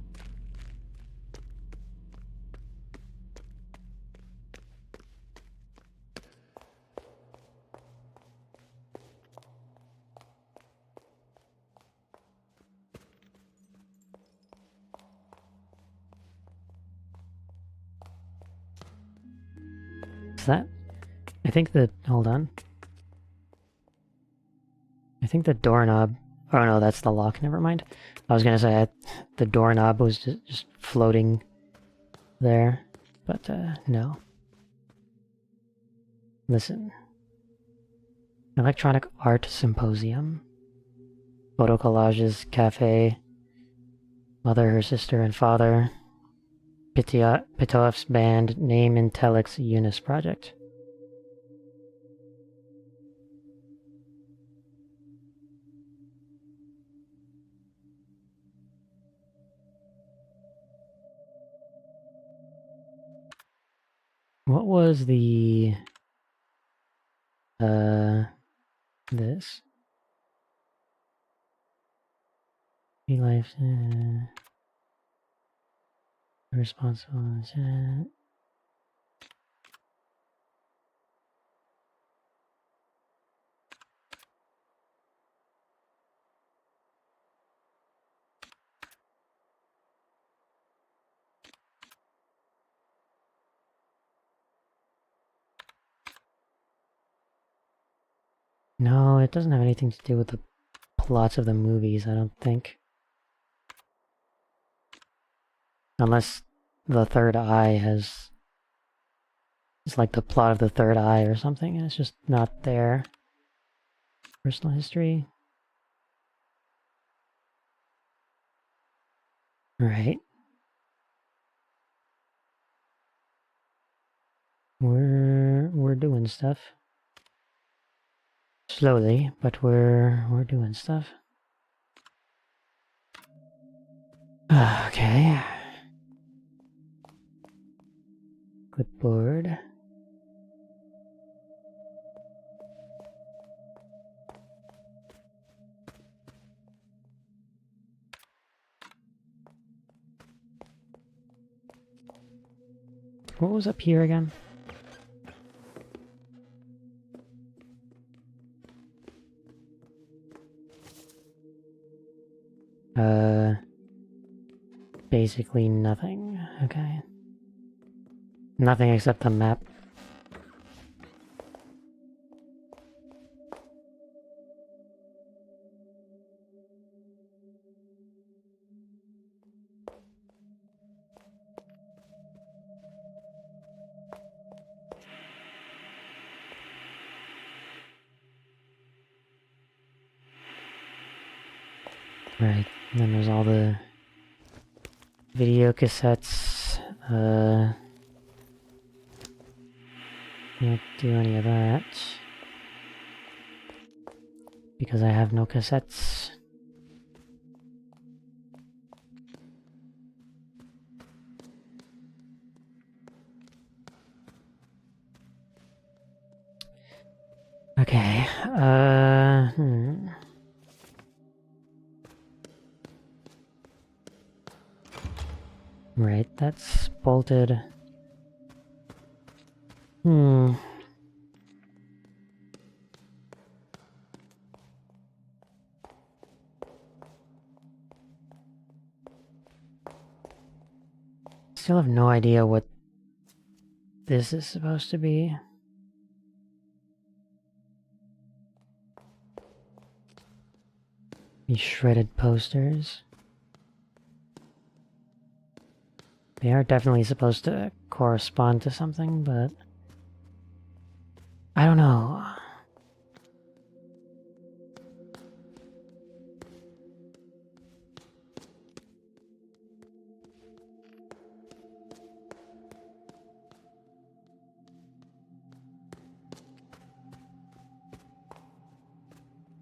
Is that? I think the... Hold on. I think the doorknob... Oh no, that's the lock. Never mind. I was gonna say the doorknob was just floating there. But, no. Listen. Electronic Art Symposium. Photo collages, cafe. Mother, her sister, and father. Pitoff's band, Name Intellect's Eunice project. What was the... this? Life, responsible, No, it doesn't have anything to do with the plots of the movies, I don't think. Unless the third eye has... It's like the plot of the third eye or something, and it's just not there. Personal history. Right. We're doing stuff. Slowly, but we're doing stuff. Okay. Clipboard. What was up here again? Basically nothing. Okay. Nothing except the map. Right, and then there's all the video cassettes. Can't do any of that because I have no cassettes. Okay, Right, that's bolted. Still have no idea what this is supposed to be. These shredded posters. They are definitely supposed to correspond to something, but I don't know.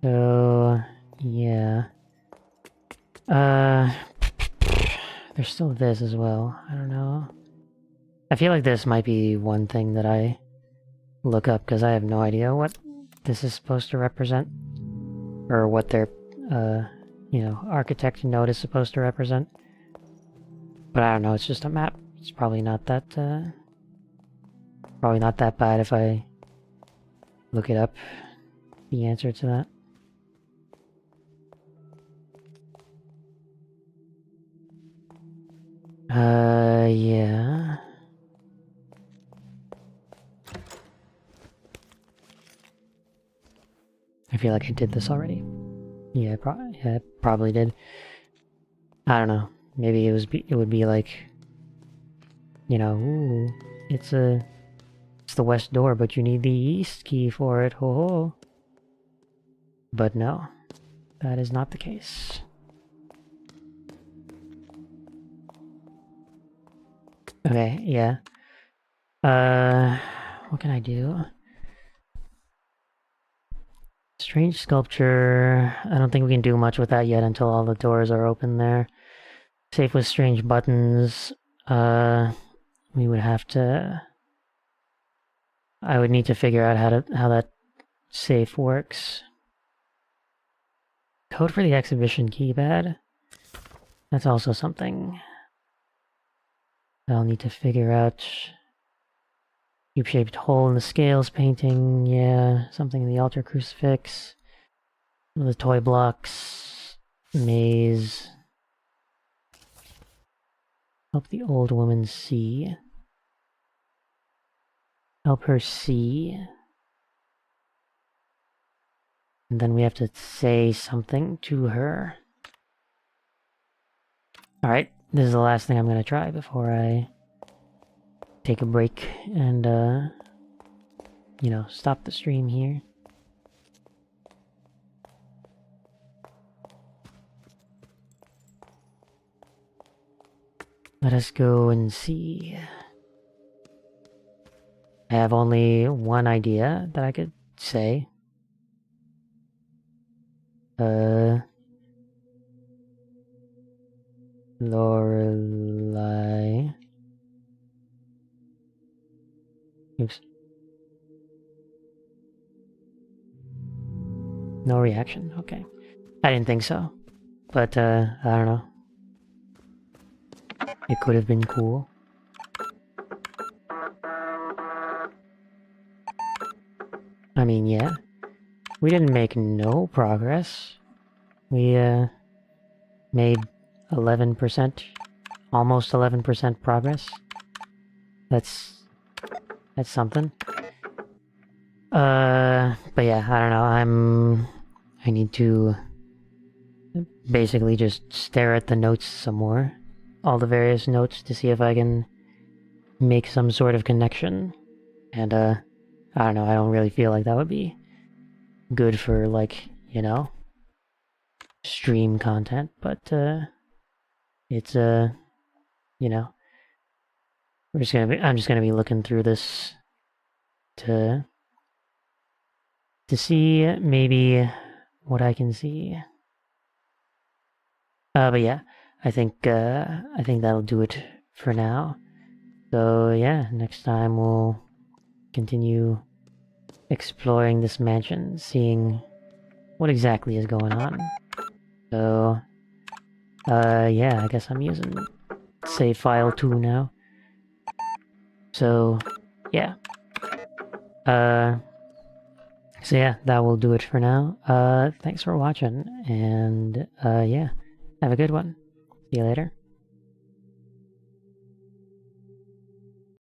So, yeah. There's still this as well. I don't know. I feel like this might be one thing that I look up because I have no idea what this is supposed to represent. Or what their, architect note is supposed to represent. But I don't know, it's just a map. It's probably not that, probably not that bad if I look it up, the answer to that. Yeah. I feel like I did this already. Yeah, I probably did. I don't know. Maybe it would be like, ooh, it's the west door, but you need the east key for it. Ho ho. But no, that is not the case. Okay, yeah. What can I do? Strange sculpture. I don't think we can do much with that yet until all the doors are open there. Safe with strange buttons. We would have to... I would need to figure out how that safe works. Code for the exhibition keypad. That's also something I'll need to figure out. Cube-shaped hole in the scales painting, yeah. Something in the altar crucifix. The toy blocks. Maze. Help the old woman see. Help her see. And then we have to say something to her. Alright, this is the last thing I'm gonna try before I take a break and, you know, stop the stream here. Let us go and see. I have only one idea that I could say. Lorelei. Oops. No reaction, okay. I didn't think so. But, I don't know. It could have been cool. I mean, yeah. We didn't make no progress. We, made 11%, almost 11% progress. That's something. But yeah, I don't know, I need to basically just stare at the notes some more. All the various notes to see if I can make some sort of connection. And, I don't know, I don't really feel like that would be good for, like, you know, stream content, but, it's, you know, I'm just gonna be looking through this to see maybe what I can see. But yeah, I think that'll do it for now. So yeah, next time we'll continue exploring this mansion, seeing what exactly is going on. So, yeah, I guess I'm using save file 2 now. So, yeah. So yeah, that will do it for now. Thanks for watching, and, yeah, have a good one. See you later.